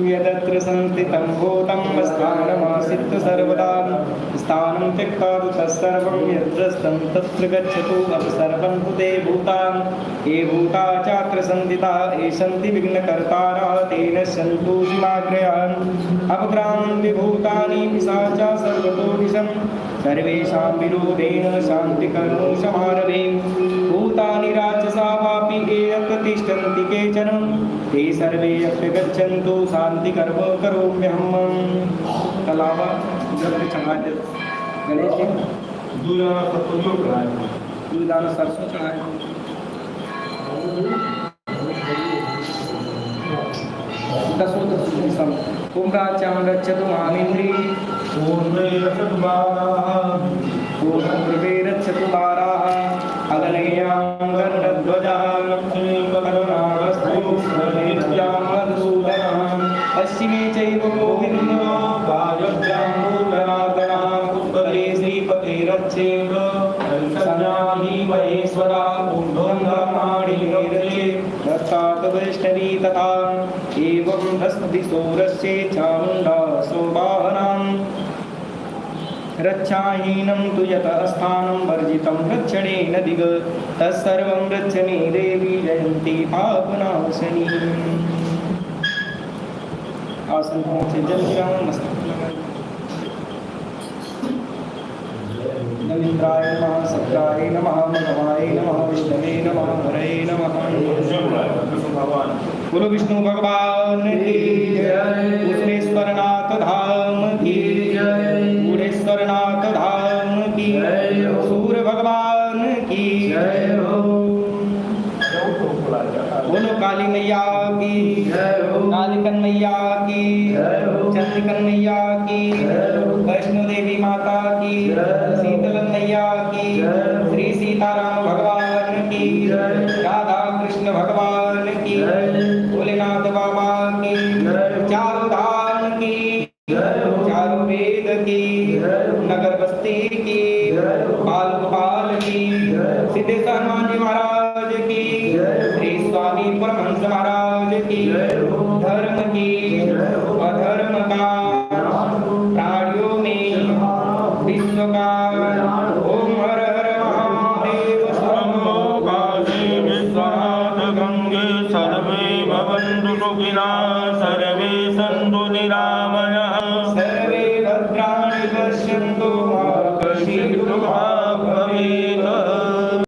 यदत्र संस्थितं भूतं स्थानमासीत् सर्वदा स्थानं त्यक्त्वा तत्सर्वं यद्रस्तं तत्र गच्छतु अपसर्वं ते भूतान् ये भूता चात्र संस्थिता ये सन्ति विघ्नकर्तारः तेन सन्तु सीमाग्रयान् अपक्रामन् विभूतानि पिशाचा सर्वतो दिशं सर्वेषां विरोधेन शान्तिकर्मो समारभे भूतानि राक्षसा वापि ये अत्र तिष्ठन्ति केचन ते सर्वे अत्र गच्छन्तु शान्तिकर्म करोम्यहम् अलावा जब चढ़ाए गणेश जी दूध दाना सरसों चढ़ाए दसों ओम राच्यां गच्छतु मामिन्द्री पूर्वे रक्षतु बाराः अगलेयां गरुडध्वजः करुणावस्तु नित्यां मधुसूदनः पश्चिमे चैव गोविन्दो वायव्यां भूतनाथनः उत्तरे श्रीपते रक्षेव संज्ञाहि महेश्वरा कुम्भङ्गमाणि दत्तात् वैष्णवी तथा एवं दशदिशो रस्ये चामुण्डा सोबाहनाम् रक्षाहीनं तु यतः स्थानं वर्जितं रक्षणेन दिग तत्सर्वं रक्ष मे देवी जयन्ती पापनाशनी आसन पहुँचे जल गिराम मस्तक नमिन्द्राय नमः सत्याय नमः भगवाय नमः विष्णवे नमः हरे नमः बोलो विष्णु भगवान की जय कुशलेश्वरनाथ धाम की जय गुणेश्वरनाथ धाम की जय सूर्य भगवान की जय हो बोलो काली मैया की जय हो कालिकन मैया की जय हो चंद्रिकन मैया की जय हो वैष्णो देवी माता की जय शीतलन मैया की जय श्री सीताराम भगवान की जय राधा कृष्ण भगवान की जय भोलेनाथ बाबा की जय चारों धाम की जय चारों वेद की नगर बस्ती की बाल गोपाल की सिद्धेश्वर हनुमान जी महाराज की श्री स्वामी परमहंस महाराज की धर्म की अधर्म का प्राणियों में विश्व का